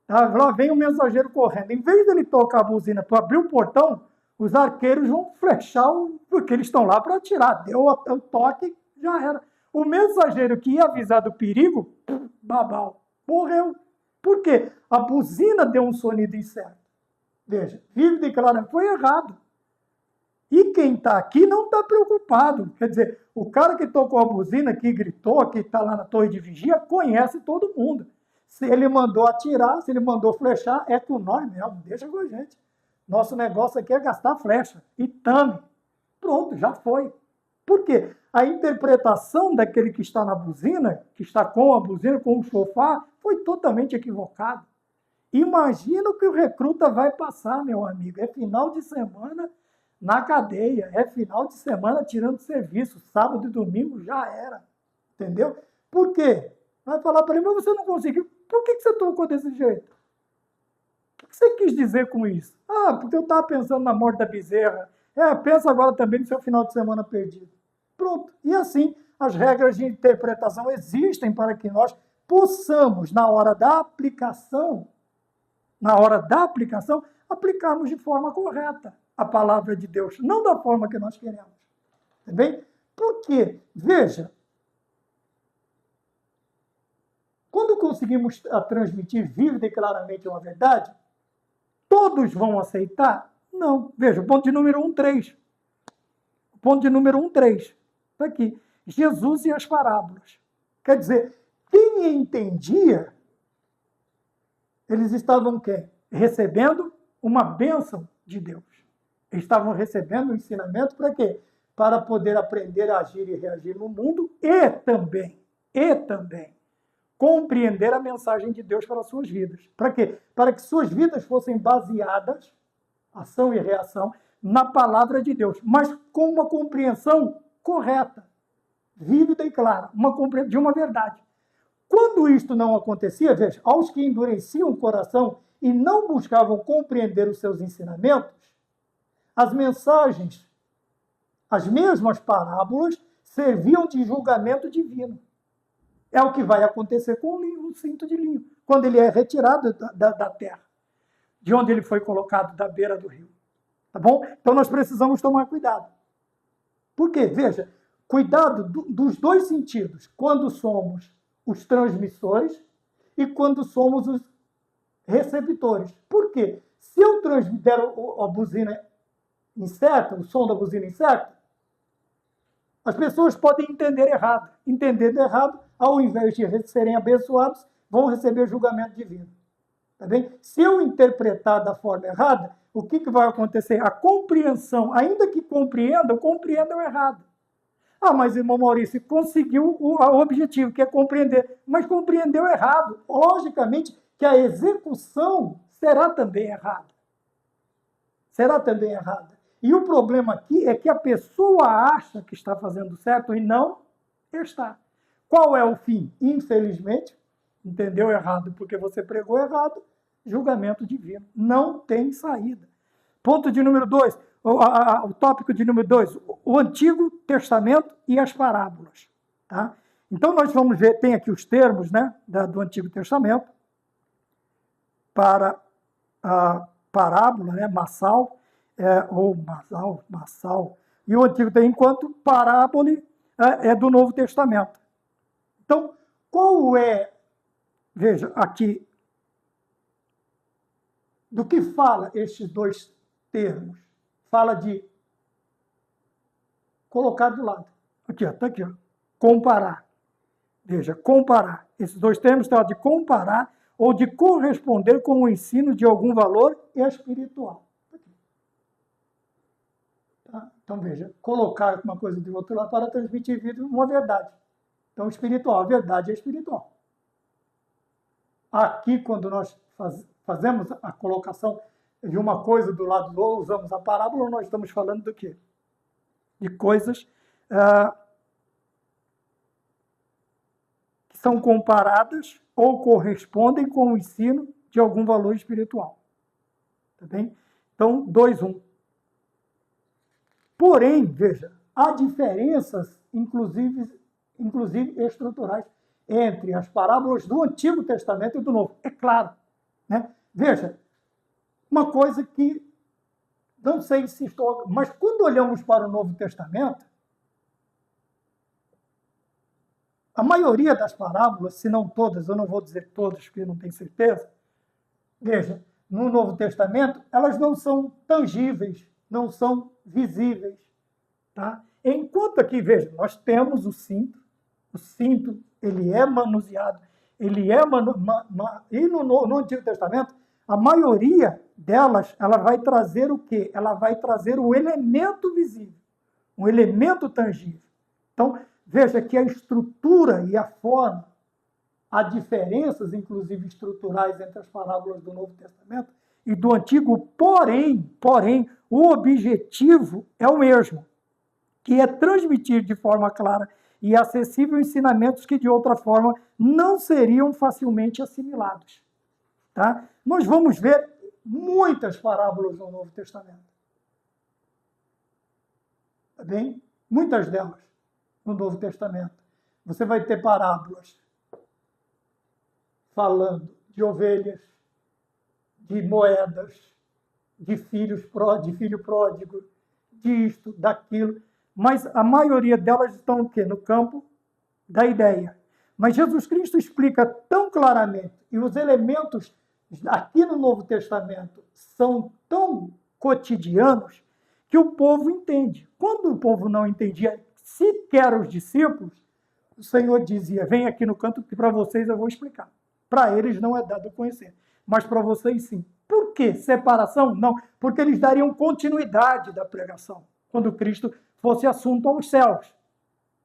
Tá? Lá vem um mensageiro correndo. Em vez dele tocar a buzina para abrir o portão, os arqueiros vão flechar, porque eles estão lá para atirar. Deu o toque, já era. O mensageiro que ia avisar do perigo, babau, morreu. Por quê? A buzina deu um sonido incerto. Veja, vive declarando, foi errado. E quem está aqui não está preocupado. Quer dizer, o cara que tocou a buzina, que gritou, que está lá na torre de vigia, conhece todo mundo. Se ele mandou atirar, se ele mandou flechar, é com nós mesmo, deixa com a gente. Nosso negócio aqui é gastar flecha. E tame. Pronto, já foi. Por quê? A interpretação daquele que está na buzina, que está com a buzina, com o chofar, foi totalmente equivocada. Imagina o que o recruta vai passar, meu amigo. É final de semana na cadeia, é final de semana tirando serviço, sábado e domingo já era, entendeu? Por quê? Vai falar para ele, mas você não conseguiu, por que você tocou desse jeito? O que você quis dizer com isso? Ah, porque eu estava pensando na morte da bezerra, pensa agora também no seu final de semana perdido. Pronto, e assim, as regras de interpretação existem para que nós possamos, na hora da aplicação, aplicarmos de forma correta a palavra de Deus, não da forma que nós queremos. Tá bem? Porque, veja, quando conseguimos transmitir viva e claramente uma verdade, todos vão aceitar? Não. Veja, o ponto de número 1.3. O ponto de número 1.3. Está aqui. Jesus e as parábolas. Quer dizer, quem entendia, eles estavam quê? Recebendo uma bênção de Deus. Eles estavam recebendo um ensinamento para quê? Para poder aprender a agir e reagir no mundo e também compreender a mensagem de Deus para as suas vidas. Para quê? Para que suas vidas fossem baseadas, ação e reação, na palavra de Deus, mas com uma compreensão correta, vívida e clara, de uma verdade. Quando isto não acontecia, veja, aos que endureciam o coração e não buscavam compreender os seus ensinamentos, as mensagens, as mesmas parábolas, serviam de julgamento divino. É o que vai acontecer com o cinto de linho, quando ele é retirado da terra, de onde ele foi colocado, da beira do rio. Tá bom? Então nós precisamos tomar cuidado. Por quê? Veja, cuidado dos dois sentidos, quando somos os transmissores e quando somos os receptores. Por quê? Se eu transmitir a buzina incerta, o som da buzina incerta, as pessoas podem entender errado. Entendendo errado, ao invés de serem abençoados, vão receber julgamento divino. Tá bem? Se eu interpretar da forma errada, o que vai acontecer? A compreensão, ainda que compreendam errado. Ah, mas irmão Maurício, conseguiu o objetivo, que é compreender, mas compreendeu errado. Logicamente que a execução será também errada. E o problema aqui é que a pessoa acha que está fazendo certo e não está. Qual é o fim? Infelizmente, entendeu errado porque você pregou errado, julgamento divino. Não tem saída. Ponto de número 2, o tópico de número 2, o Antigo Testamento e as parábolas. Tá? Então, nós vamos ver, tem aqui os termos, né, do Antigo Testamento, para a parábola, né, massal, ou massal, e o Antigo tem, enquanto parábole é do Novo Testamento. Então, qual é, veja, aqui, do que fala estes dois termos? Fala de colocar do lado. Aqui, está aqui, ó, comparar. Veja, comparar. Esses dois termos falam de comparar ou de corresponder com o ensino de algum valor espiritual. Então, veja, colocar uma coisa de outro lado para transmitir vida uma verdade. Então, espiritual, a verdade é espiritual. Aqui, quando nós fazemos a colocação de uma coisa do lado do outro, usamos a parábola, nós estamos falando do quê? De coisas que são comparadas ou correspondem com o ensino de algum valor espiritual. Tá bem? Então, 2:1. Porém, veja, há diferenças, inclusive estruturais, entre as parábolas do Antigo Testamento e do Novo. É claro. Né? Veja, uma coisa que, não sei se estou... Mas quando olhamos para o Novo Testamento, a maioria das parábolas, se não todas, eu não vou dizer todas, porque eu não tenho certeza, veja, no Novo Testamento, elas não são tangíveis, não são visíveis. Tá? Enquanto aqui, veja, nós temos o cinto, ele é manuseado, ele é... E no Antigo Testamento, a maioria delas, ela vai trazer o quê? Ela vai trazer o elemento visível, um elemento tangível. Então, veja que a estrutura e a forma, há diferenças, inclusive estruturais, entre as parábolas do Novo Testamento e do Antigo, porém, o objetivo é o mesmo, que é transmitir de forma clara e acessível ensinamentos que, de outra forma, não seriam facilmente assimilados. Tá? Nós vamos ver muitas parábolas no Novo Testamento. Tá bem? Muitas delas no Novo Testamento. Você vai ter parábolas falando de ovelhas, de moedas, de filho pródigo, disto, daquilo, mas a maioria delas estão o quê? No campo da ideia. Mas Jesus Cristo explica tão claramente, e os elementos aqui no Novo Testamento são tão cotidianos, que o povo entende. Quando o povo não entendia, sequer os discípulos, o Senhor dizia, vem aqui no canto que para vocês eu vou explicar. Para eles não é dado conhecer, mas para vocês sim. Por quê? Separação? Não, porque eles dariam continuidade da pregação, quando Cristo fosse assunto aos céus.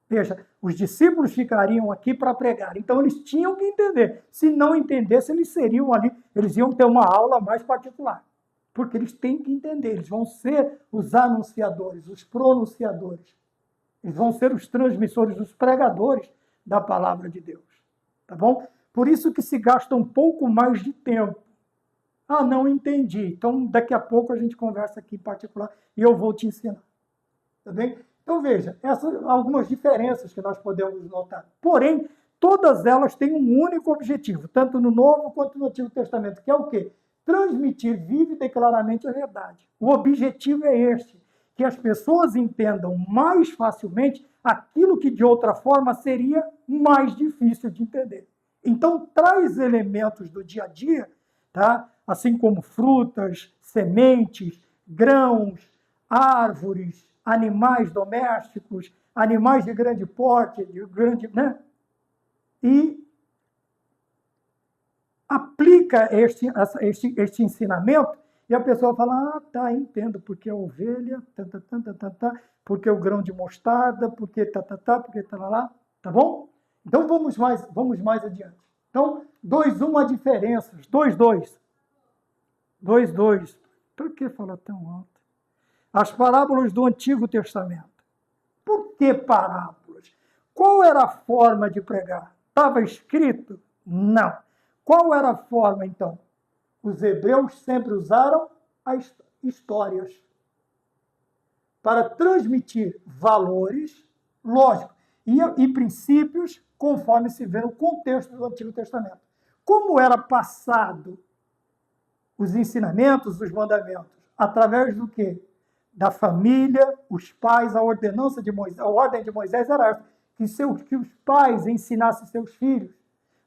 Veja, os discípulos ficariam aqui para pregar, então eles tinham que entender. Se não entendessem, eles seriam ali, eles iam ter uma aula mais particular, porque eles têm que entender, eles vão ser os anunciadores, os pronunciadores, eles vão ser os transmissores, os pregadores da palavra de Deus, tá bom? Por isso que se gasta um pouco mais de tempo. Ah, não entendi, então daqui a pouco a gente conversa aqui em particular e eu vou te ensinar, tá bem? Então, veja, essas são algumas diferenças que nós podemos notar. Porém, todas elas têm um único objetivo, tanto no Novo quanto no Antigo Testamento, que é o quê? Transmitir vívida e claramente a verdade. O objetivo é este, que as pessoas entendam mais facilmente aquilo que, de outra forma, seria mais difícil de entender. Então, traz elementos do dia a dia, tá? Assim como frutas, sementes, grãos, árvores, animais domésticos, animais de grande porte, né? E aplica este ensinamento e a pessoa fala, ah, tá, entendo, porque a ovelha, porque o grão de mostarda, porque porque lá, tá bom? Então vamos mais adiante. Então, 2:1 há diferenças, 2:2. 2:2. Por que falar tão alto? As parábolas do Antigo Testamento. Por que parábolas? Qual era a forma de pregar? Estava escrito? Não. Qual era a forma, então? Os hebreus sempre usaram as histórias para transmitir valores, lógico, e princípios conforme se vê no contexto do Antigo Testamento. Como era passado os ensinamentos, os mandamentos? Através do quê? Da família, os pais, a ordenança de Moisés, a ordem de Moisés era essa, que os pais ensinassem seus filhos,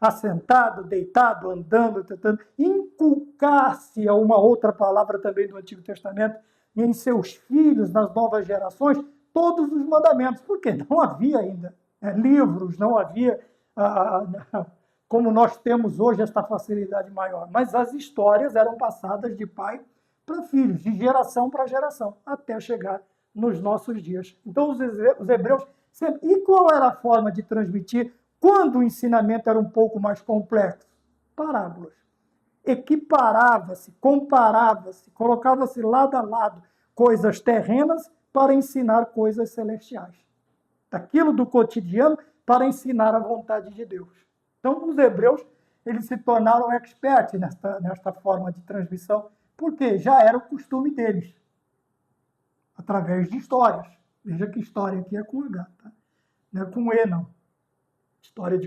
assentado, deitado, andando, tentando, inculcar-se a uma outra palavra também do Antigo Testamento, em seus filhos, nas novas gerações, todos os mandamentos, porque não havia ainda livros, não havia, como nós temos hoje, esta facilidade maior, mas as histórias eram passadas de pai para filhos, de geração para geração, até chegar nos nossos dias. Então, os hebreus sempre... E qual era a forma de transmitir quando o ensinamento era um pouco mais complexo? Parábolas. Equiparava-se, comparava-se, colocava-se lado a lado coisas terrenas para ensinar coisas celestiais. Daquilo do cotidiano para ensinar a vontade de Deus. Então, os hebreus, eles se tornaram experts nesta forma de transmissão, porque já era o costume deles, através de histórias. Veja que história aqui é com H, tá? Não é com E, não. História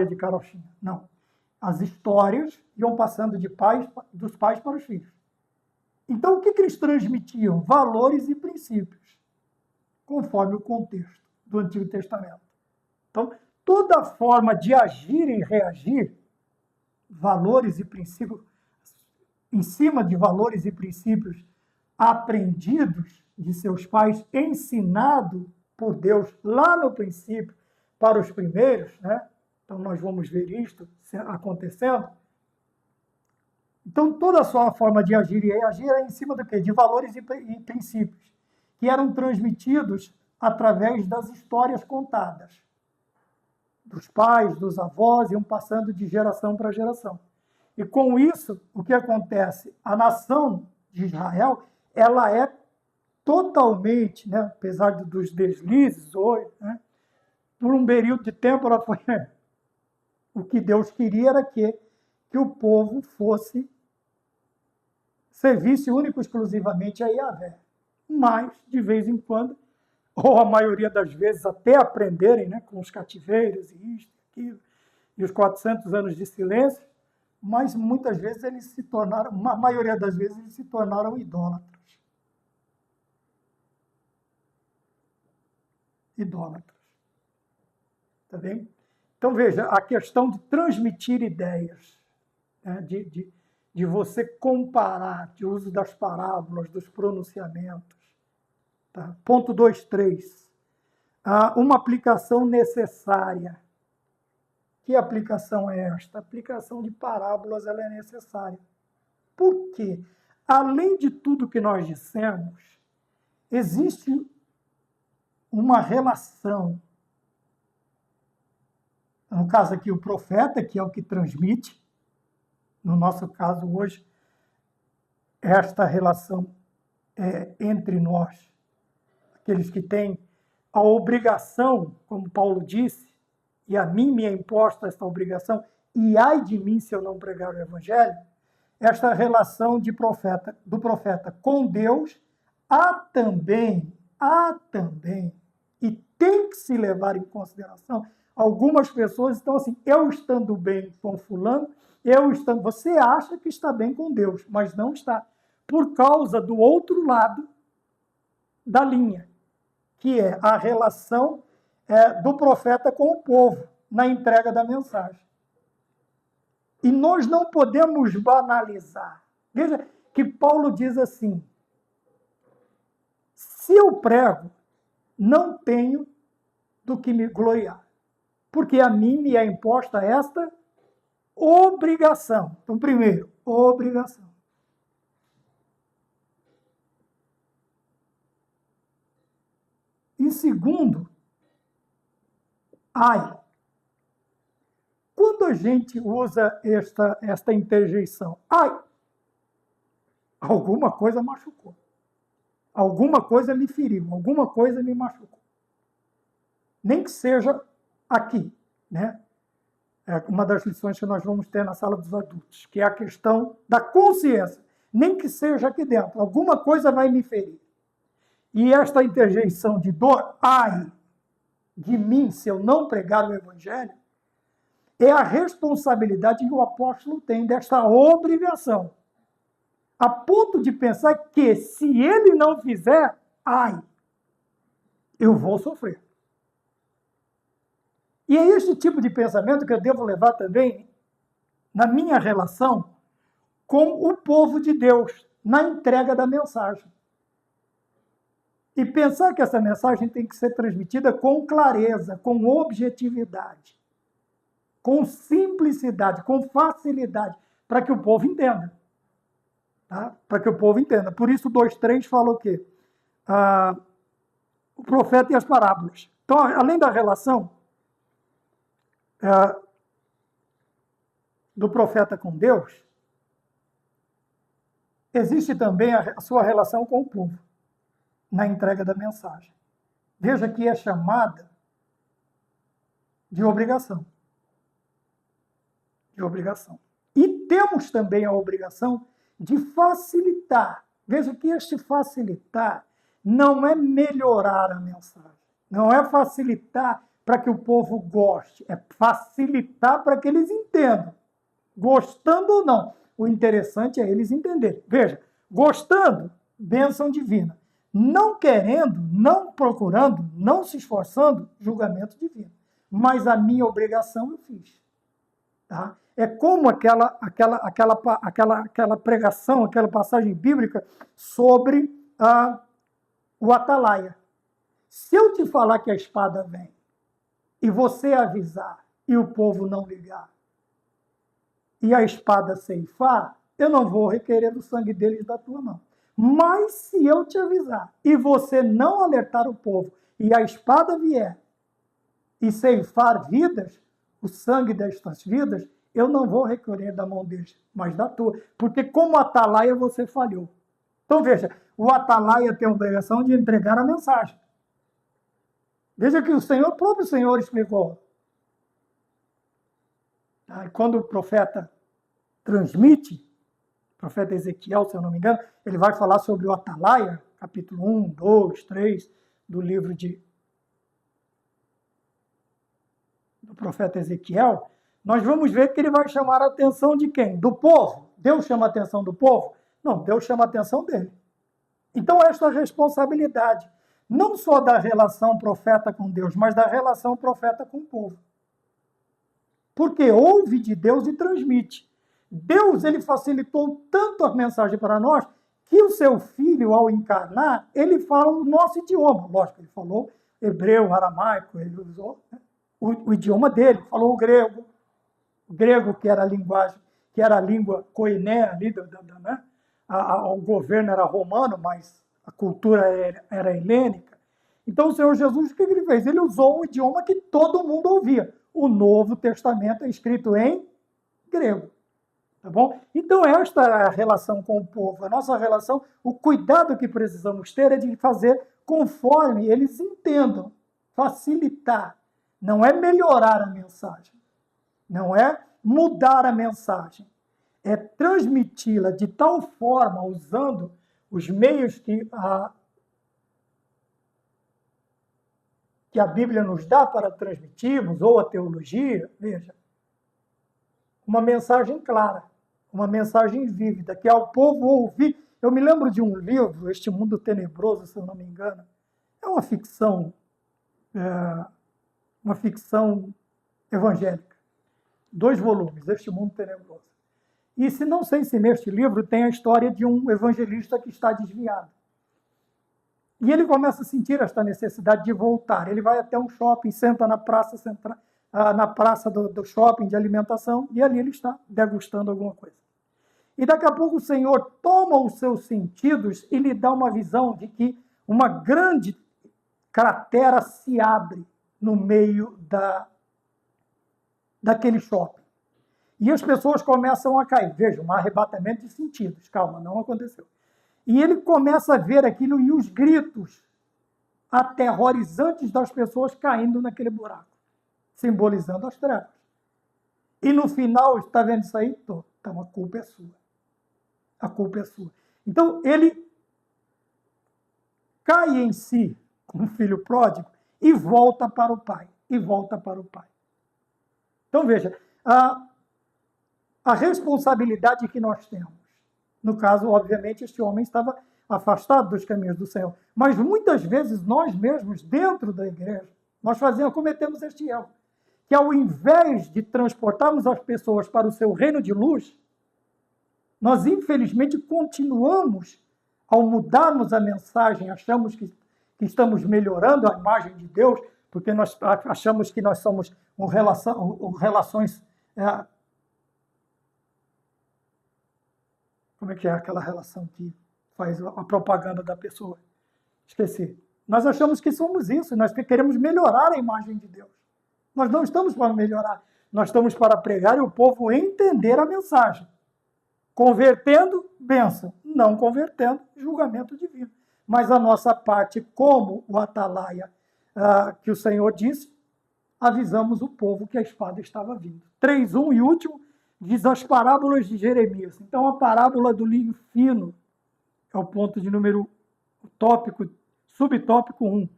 de carochinha, não. As histórias iam passando dos pais para os filhos. Então, o que eles transmitiam? Valores e princípios, conforme o contexto do Antigo Testamento. Então, toda forma de agir e reagir, valores e princípios, em cima de valores e princípios aprendidos de seus pais, ensinado por Deus lá no princípio para os primeiros, né? Então, nós vamos ver isto acontecendo. Então, toda a sua forma de agir e reagir é em cima do quê? De valores e princípios, que eram transmitidos através das histórias contadas. Dos pais, dos avós, iam passando de geração para geração. E com isso, o que acontece? A nação de Israel, ela é totalmente, né, apesar dos deslizes hoje, né, por um período de tempo, ela foi... O que Deus queria era que o povo servisse único e exclusivamente a Yahvé. Mas, de vez em quando, ou a maioria das vezes até aprenderem, né, com os cativeiros e isto, aquilo, e os 400 anos de silêncio, mas muitas vezes eles se tornaram, a maioria das vezes eles se tornaram idólatras. Idólatras. Tá bem? Então, veja, a questão de transmitir ideias, né, de você comparar, de uso das parábolas, dos pronunciamentos. Tá? Ponto 2.3. Uma aplicação necessária. Que aplicação é esta? A aplicação de parábolas ela é necessária. Por quê? Além de tudo que nós dissemos, existe uma relação. No caso aqui, o profeta, que é o que transmite. No nosso caso, hoje, esta relação entre nós, aqueles que têm a obrigação, como Paulo disse, e a mim me é imposta esta obrigação, e ai de mim se eu não pregar o Evangelho, esta relação do profeta com Deus, há também, e tem que se levar em consideração, algumas pessoas estão assim, eu estando bem com fulano, você acha que está bem com Deus, mas não está, por causa do outro lado da linha, que é a relação do profeta com o povo, na entrega da mensagem. E nós não podemos banalizar. Veja que Paulo diz assim, se eu prego, não tenho do que me gloriar, porque a mim me é imposta esta obrigação. Então, primeiro, obrigação. E segundo, ai. Quando a gente usa esta interjeição, ai, alguma coisa machucou. Alguma coisa me feriu, alguma coisa me machucou. Nem que seja aqui, né? É uma das lições que nós vamos ter na sala dos adultos, que é a questão da consciência. Nem que seja aqui dentro, alguma coisa vai me ferir. E esta interjeição de dor, ai de mim se eu não pregar o Evangelho, é a responsabilidade que o apóstolo tem desta obrigação. A ponto de pensar que, se ele não fizer, ai, eu vou sofrer. E é esse tipo de pensamento que eu devo levar também na minha relação com o povo de Deus, na entrega da mensagem. E pensar que essa mensagem tem que ser transmitida com clareza, com objetividade, com simplicidade, com facilidade, para que o povo entenda. Tá? Para que o povo entenda. Por isso, 2.3 fala o quê? o profeta e as parábolas. Então, além da relação do profeta com Deus, existe também a sua relação com o povo, na entrega da mensagem. Veja que é chamada de obrigação. De obrigação. E temos também a obrigação de facilitar. Veja que este facilitar não é melhorar a mensagem, não é facilitar para que o povo goste, é facilitar para que eles entendam, gostando ou não. O interessante é eles entenderem. Veja, gostando, bênção divina. Não querendo, não procurando, não se esforçando, julgamento divino. Mas a minha obrigação eu fiz. Tá? É como aquela pregação, aquela passagem bíblica sobre o atalaia. Se eu te falar que a espada vem, e você avisar, e o povo não ligar, e a espada ceifar, eu não vou requerer do sangue deles da tua mão. Mas se eu te avisar, e você não alertar o povo, e a espada vier, e ceifar vidas, o sangue destas vidas, eu não vou requerer da mão deles, mas da tua. Porque como atalaia você falhou. Então veja, o atalaia tem a obrigação de entregar a mensagem. Veja que o próprio Senhor explicou. Quando o profeta transmite, o profeta Ezequiel, se eu não me engano, ele vai falar sobre o atalaia, capítulo 1, 2, 3, do livro do profeta Ezequiel, nós vamos ver que ele vai chamar a atenção de quem? Do povo. Deus chama a atenção do povo? Não, Deus chama a atenção dele. Então, esta responsabilidade, não só da relação profeta com Deus, mas da relação profeta com o povo. Porque ouve de Deus e transmite. Deus, ele facilitou tanto a mensagem para nós, que o seu filho, ao encarnar, ele fala o nosso idioma. Lógico, ele falou hebreu, aramaico, ele usou, né, o idioma dele, falou o grego que era a linguagem, que era a língua koiné ali, né? O governo era romano, mas a cultura era helênica. Então o Senhor Jesus, o que ele fez? Ele usou um idioma que todo mundo ouvia. O Novo Testamento é escrito em grego. Tá bom? Então esta é a relação com o povo. A nossa relação, o cuidado que precisamos ter é de fazer conforme eles entendam, facilitar. Não é melhorar a mensagem. Não é mudar a mensagem, é transmiti-la de tal forma, usando os meios que a Bíblia nos dá para transmitirmos, ou a teologia, veja, uma mensagem clara, uma mensagem vívida, que ao povo ouvir. Eu me lembro de um livro, Este Mundo Tenebroso, se eu não me engano, é uma ficção evangélica. 2 volumes, Este Mundo Tenebroso. E não sei se neste livro tem a história de um evangelista que está desviado. E ele começa a sentir esta necessidade de voltar. Ele vai até um shopping, senta na praça do shopping de alimentação, e ali ele está degustando alguma coisa. E daqui a pouco o Senhor toma os seus sentidos e lhe dá uma visão de que uma grande cratera se abre no meio daquele shopping. E as pessoas começam a cair. Veja, um arrebatamento de sentidos. Calma, não aconteceu. E ele começa a ver aquilo e os gritos aterrorizantes das pessoas caindo naquele buraco, simbolizando as trevas. E no final, está vendo isso aí? Então a culpa é sua. A culpa é sua. Então ele cai em si, como filho pródigo, e volta para o pai. Então veja, a responsabilidade que nós temos. No caso, obviamente, este homem estava afastado dos caminhos do Senhor. Mas muitas vezes nós mesmos, dentro da igreja, nós cometemos este erro. Que ao invés de transportarmos as pessoas para o seu reino de luz, nós infelizmente continuamos, ao mudarmos a mensagem, achamos que estamos melhorando a imagem de Deus, porque nós achamos que nós somos relações... Como é que é aquela relação que faz a propaganda da pessoa? Esqueci. Nós achamos que somos isso, nós queremos melhorar a imagem de Deus. Nós não estamos para melhorar, nós estamos para pregar e o povo entender a mensagem. Convertendo, bênção. Não convertendo, julgamento divino. Mas a nossa parte, como o atalaia que o Senhor disse, avisamos o povo que a espada estava vindo. 3:1 e último, diz as parábolas de Jeremias. Então, a parábola do linho fino é o ponto de número, subtópico 1.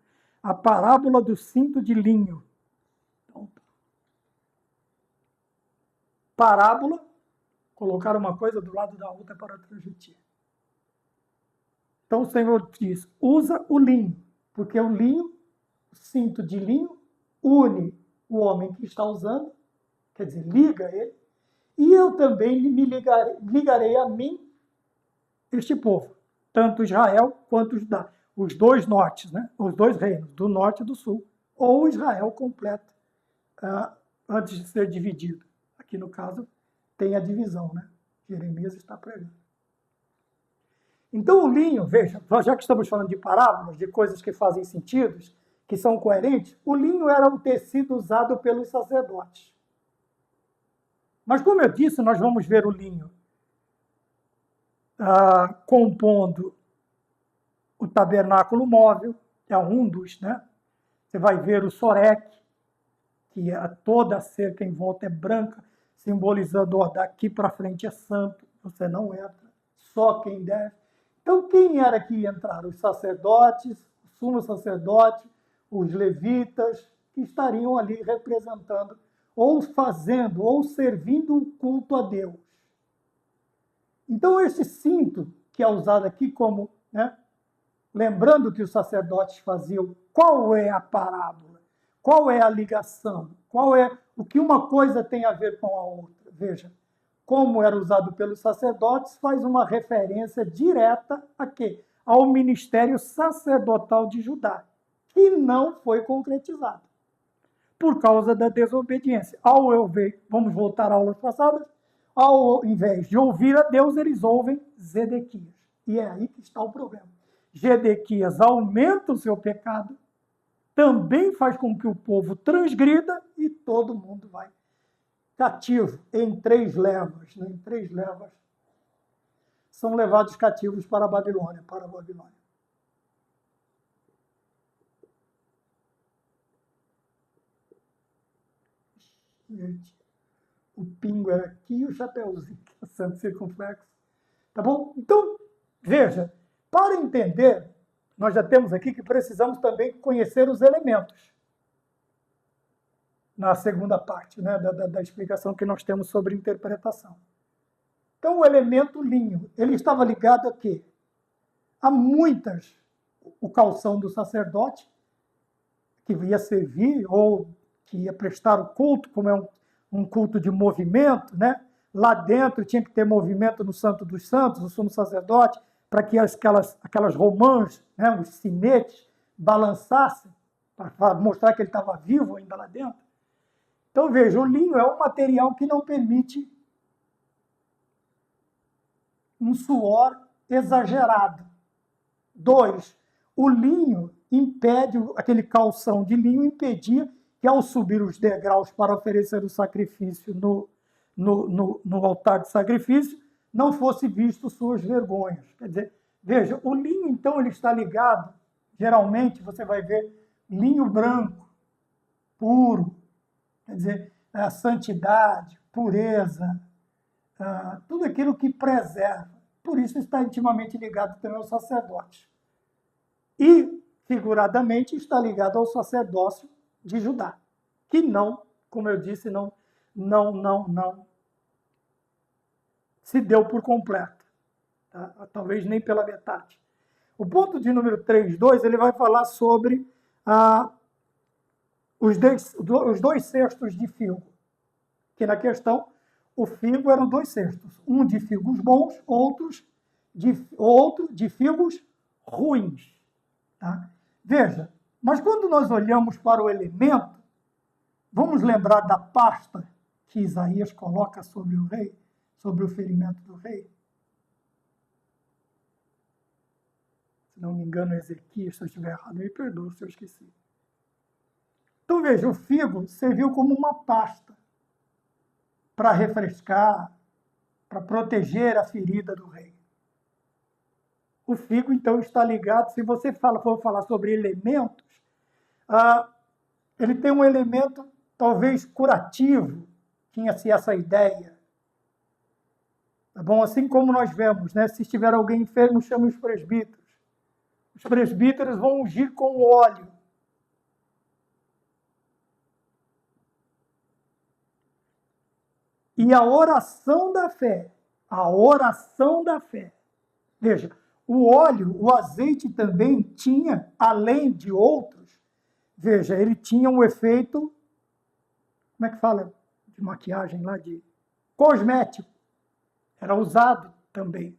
A parábola do cinto de linho. Então, parábola, colocar uma coisa do lado da outra para transmitir. Então, o Senhor diz, usa o linho, porque o linho, o cinto de linho, une o homem que está usando, quer dizer, liga ele, e eu também me ligarei a mim, este povo, tanto Israel quanto os dois nortes, né? Os dois reinos, do norte e do sul, ou Israel completo, antes de ser dividido. Aqui no caso tem a divisão, né? Jeremias está pregando. Então o linho, veja, já que estamos falando de parábolas, de coisas que fazem sentido, que são coerentes, o linho era um tecido usado pelos sacerdotes. Mas como eu disse, nós vamos ver o linho compondo o tabernáculo móvel, que é um dos, né? Você vai ver o soreque, que toda a cerca em volta é branca, simbolizando, daqui para frente é santo, você não entra, só quem deve. Então, quem era que ia entrar? Os sacerdotes, o sumo sacerdote, os levitas, que estariam ali representando, ou fazendo, ou servindo o culto a Deus. Então, esse cinto, que é usado aqui como, né, lembrando que os sacerdotes faziam, qual é a parábola? Qual é a ligação? Qual é o que uma coisa tem a ver com a outra? Veja, como era usado pelos sacerdotes, faz uma referência direta a quê? Ao ministério sacerdotal de Judá, que não foi concretizado por causa da desobediência. Vamos voltar à aula passada, ao invés de ouvir a Deus, eles ouvem Zedequias. E é aí que está o problema. Zedequias aumenta o seu pecado, também faz com que o povo transgrida e todo mundo vai cativo em 3 levas. Em 3 levas são levados cativos para a Babilônia. Gente, o pingo era aqui e o chapéuzinho, que é santo circunflexo. Tá bom? Então, veja, para entender, nós já temos aqui que precisamos também conhecer os elementos. Na segunda parte, né, da explicação que nós temos sobre interpretação. Então, o elemento linho, ele estava ligado a quê? A o calção do sacerdote, que ia servir, ou que ia prestar o culto, como é um culto de movimento, né? Lá dentro tinha que ter movimento no Santo dos Santos, o sumo sacerdote, para que aquelas romãs, né, os sinetes, balançassem, para mostrar que ele estava vivo ainda lá dentro. Então, veja, o linho é um material que não permite um suor exagerado. 2, o linho impede, aquele calção de linho impedia que, ao subir os degraus para oferecer o sacrifício no altar de sacrifício, não fosse visto suas vergonhas. Quer dizer, veja, o linho, então, ele está ligado, geralmente, você vai ver linho branco, puro, quer dizer, a santidade, pureza, tudo aquilo que preserva. Por isso está intimamente ligado também ao sacerdote. E, figuradamente, está ligado ao sacerdócio de Judá, que não, como eu disse, não se deu por completo. Tá? Talvez nem pela metade. O ponto de número 3.2, ele vai falar sobre os 2 cestos de figo. Que na questão, o figo eram 2 cestos. Um de figos bons, outro de figos ruins. Tá? Veja, mas quando nós olhamos para o elemento, vamos lembrar da pasta que Isaías coloca sobre o rei, sobre o ferimento do rei? Se não me engano, Ezequias, se eu estiver errado, me perdoa se eu esqueci. Então, veja, o figo serviu como uma pasta para refrescar, para proteger a ferida do rei. O figo, então, está ligado, se você for falar sobre elementos, ele tem um elemento, talvez, curativo, tinha-se essa ideia. Tá bom? Assim como nós vemos, né? Se estiver alguém enfermo, chame os presbíteros. Os presbíteros vão ungir com óleo. E a oração da fé, veja, o óleo, o azeite também tinha, além de outros, veja, ele tinha um efeito, como é que fala, de maquiagem lá, de cosmético, era usado também.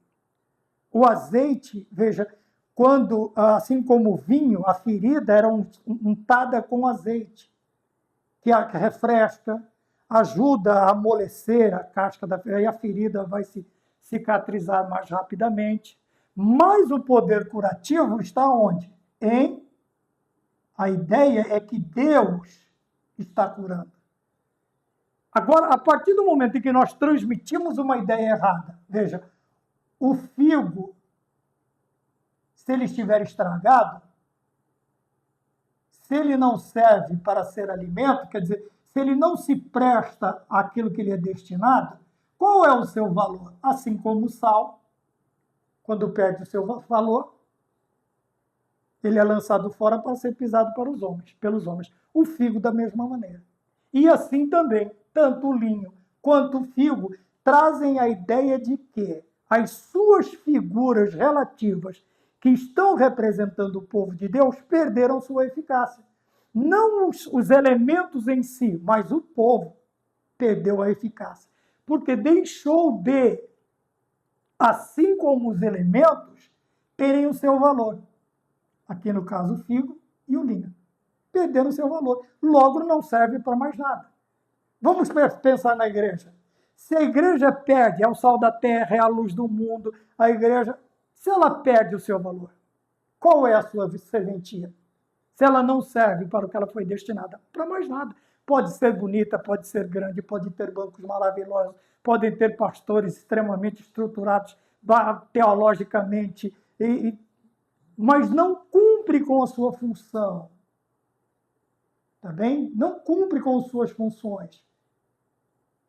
O azeite, veja, quando, assim como o vinho, a ferida era untada com azeite, que refresca, ajuda a amolecer a casca da ferida, e a ferida vai se cicatrizar mais rapidamente. Mas o poder curativo está onde? A ideia é que Deus está curando. Agora, a partir do momento em que nós transmitimos uma ideia errada, veja, o figo, se ele estiver estragado, se ele não serve para ser alimento, quer dizer, se ele não se presta àquilo que lhe é destinado, qual é o seu valor? Assim como o sal, quando perde o seu valor, ele é lançado fora para ser pisado pelos homens. O figo da mesma maneira. E assim também, tanto o linho quanto o figo trazem a ideia de que as suas figuras relativas que estão representando o povo de Deus perderam sua eficácia. Não os elementos em si, mas o povo perdeu a eficácia. Porque deixou de, assim como os elementos, terem o seu valor. Aqui no caso o figo e o linho. Perderam o seu valor. Logo não serve para mais nada. Vamos pensar na igreja. Se a igreja perde, é o sal da terra, é a luz do mundo, a igreja, se ela perde o seu valor, qual é a sua serventia? Se ela não serve para o que ela foi destinada, para mais nada. Pode ser bonita, pode ser grande, pode ter bancos maravilhosos, podem ter pastores extremamente estruturados teologicamente, mas não cumpre com a sua função. Tá bem? Não cumpre com as suas funções.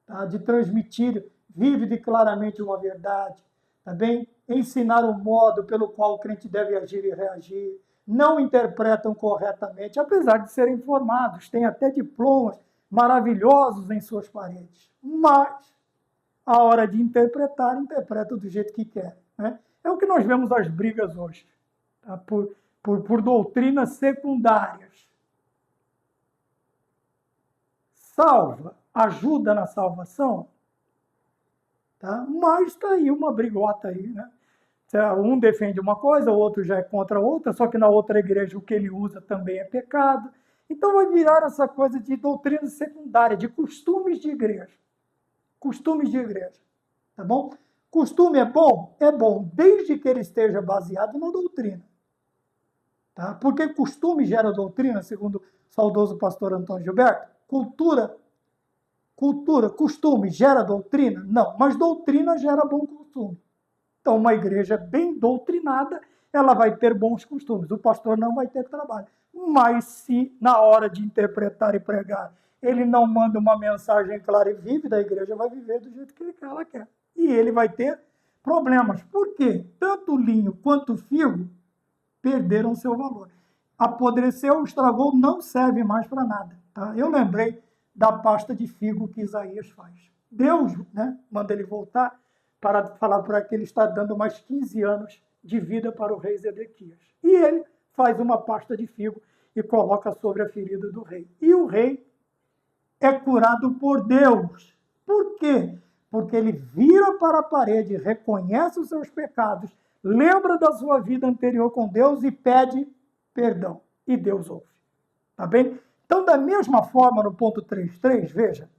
Tá? De transmitir vívida e claramente uma verdade. Tá bem? Ensinar o modo pelo qual o crente deve agir e reagir. Não interpretam corretamente, apesar de serem formados, têm até diplomas maravilhosos em suas paredes. Mas, a hora de interpretar, interpreta do jeito que quer. Né? É o que nós vemos as brigas hoje, tá? por doutrinas secundárias. Salva, ajuda na salvação, tá? Mas está aí uma brigota aí, né? Um defende uma coisa, o outro já é contra a outra, só que na outra igreja o que ele usa também é pecado. Então vai virar essa coisa de doutrina secundária, de costumes de igreja. Costumes de igreja, tá bom? Costume é bom? É bom, desde que ele esteja baseado na doutrina. Tá? Porque costume gera doutrina, segundo o saudoso pastor Antônio Gilberto. Costume gera doutrina? Não, mas doutrina gera bom costume. Então, uma igreja bem doutrinada, ela vai ter bons costumes. O pastor não vai ter trabalho. Mas se, na hora de interpretar e pregar, ele não manda uma mensagem clara e vívida, a igreja vai viver do jeito que ela quer. E ele vai ter problemas. Por quê? Tanto o linho quanto o figo perderam seu valor. Apodreceu, estragou, não serve mais para nada. Tá? Eu lembrei da pasta de figo que Isaías faz. Deus, né, manda ele voltar para falar para que ele está dando mais 15 anos de vida para o rei Zedequias. E ele faz uma pasta de figo e coloca sobre a ferida do rei. E o rei é curado por Deus. Por quê? Porque ele vira para a parede, reconhece os seus pecados, lembra da sua vida anterior com Deus e pede perdão. E Deus ouve. Tá bem? Então, da mesma forma, no ponto 3.3, veja,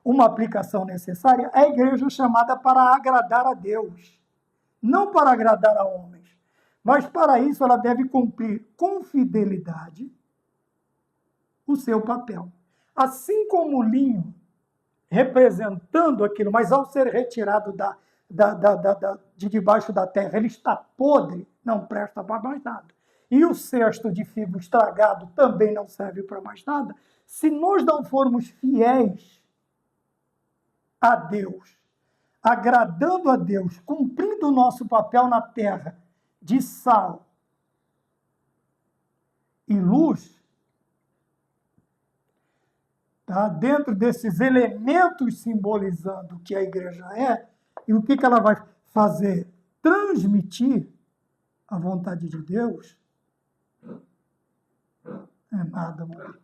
uma aplicação necessária, a igreja é chamada para agradar a Deus, não para agradar a homens. Mas para isso ela deve cumprir com fidelidade o seu papel. Assim como o linho representando aquilo, mas ao ser retirado de debaixo da terra, ele está podre, não presta para mais nada. E o cesto de figo estragado também não serve para mais nada. Se nós não formos fiéis a Deus, agradando a Deus, cumprindo o nosso papel na terra de sal e luz, tá? Dentro desses elementos simbolizando o que a igreja é, e o que ela vai fazer? Transmitir a vontade de Deus. É nada, mano.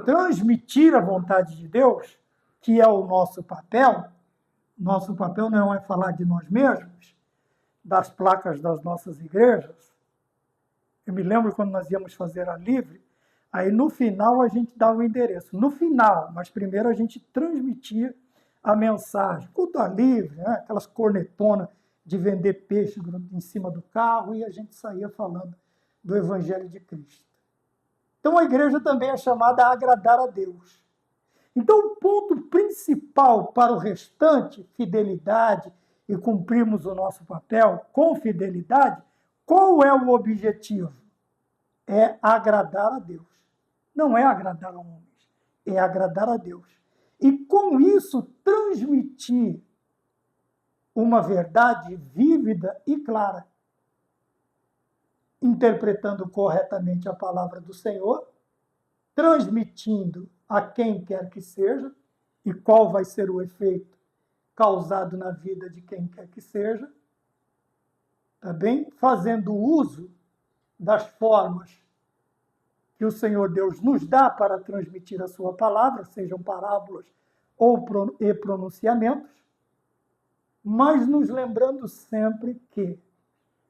Transmitir a vontade de Deus, que é o nosso papel não é falar de nós mesmos, das placas das nossas igrejas. Eu me lembro quando nós íamos fazer a livre, aí no final a gente dava o endereço. No final, mas primeiro a gente transmitia a mensagem. Culto a livre, né? Aquelas cornetonas de vender peixe em cima do carro, e a gente saía falando do Evangelho de Cristo. Então a igreja também é chamada a agradar a Deus. Então o ponto principal para o restante, fidelidade, e cumprirmos o nosso papel com fidelidade, qual é o objetivo? É agradar a Deus. Não é agradar a homens, é agradar a Deus. E com isso transmitir uma verdade vívida e clara, interpretando corretamente a palavra do Senhor, transmitindo a quem quer que seja, e qual vai ser o efeito causado na vida de quem quer que seja, tá bem? Fazendo uso das formas que o Senhor Deus nos dá para transmitir a sua palavra, sejam parábolas ou pronunciamentos, mas nos lembrando sempre que,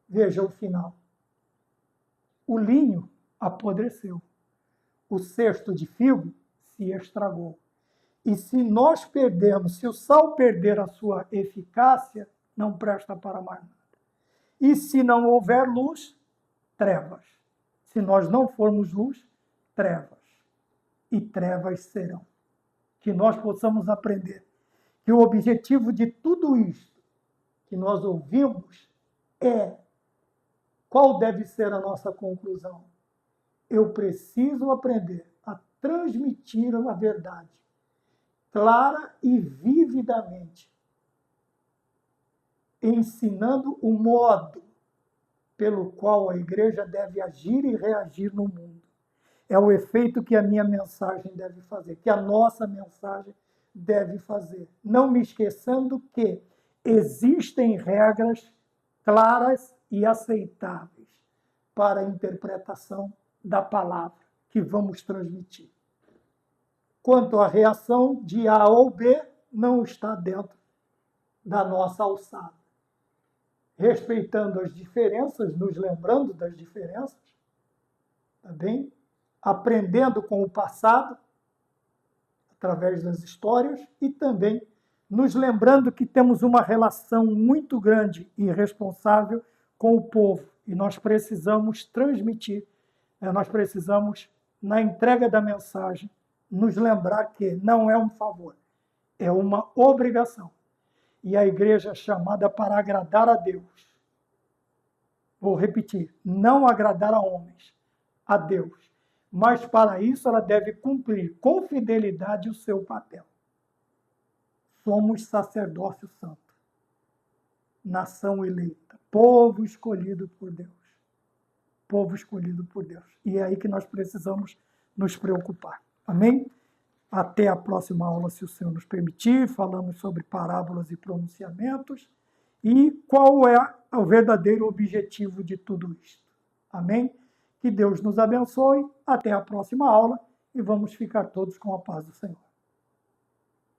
veja o final, o linho apodreceu, o cesto de figo se estragou. E se nós perdermos, se o sal perder a sua eficácia, não presta para mais nada. E se não houver luz, trevas. Se nós não formos luz, trevas. E trevas serão. Que nós possamos aprender que o objetivo de tudo isto que nós ouvimos é: qual deve ser a nossa conclusão? Eu preciso aprender a transmitir a verdade clara e vividamente, ensinando o modo pelo qual a igreja deve agir e reagir no mundo. É o efeito que a minha mensagem deve fazer, que a nossa mensagem deve fazer. Não me esquecendo que existem regras claras e aceitáveis para a interpretação da palavra que vamos transmitir. Quanto à reação de A ou B, não está dentro da nossa alçada. Respeitando as diferenças, nos lembrando das diferenças, tá bem? Aprendendo com o passado, através das histórias, e também nos lembrando que temos uma relação muito grande e responsável com o povo, e nós precisamos transmitir, nós precisamos, na entrega da mensagem, nos lembrar que não é um favor, é uma obrigação. E a igreja é chamada para agradar a Deus. Vou repetir, não agradar a homens, a Deus. Mas para isso ela deve cumprir com fidelidade o seu papel. Somos sacerdócio santo, nação eleita, povo escolhido por Deus. Povo escolhido por Deus. E é aí que nós precisamos nos preocupar. Amém? Até a próxima aula, se o Senhor nos permitir. Falamos sobre parábolas e pronunciamentos e qual é o verdadeiro objetivo de tudo isto. Amém? Que Deus nos abençoe. Até a próxima aula e vamos ficar todos com a paz do Senhor.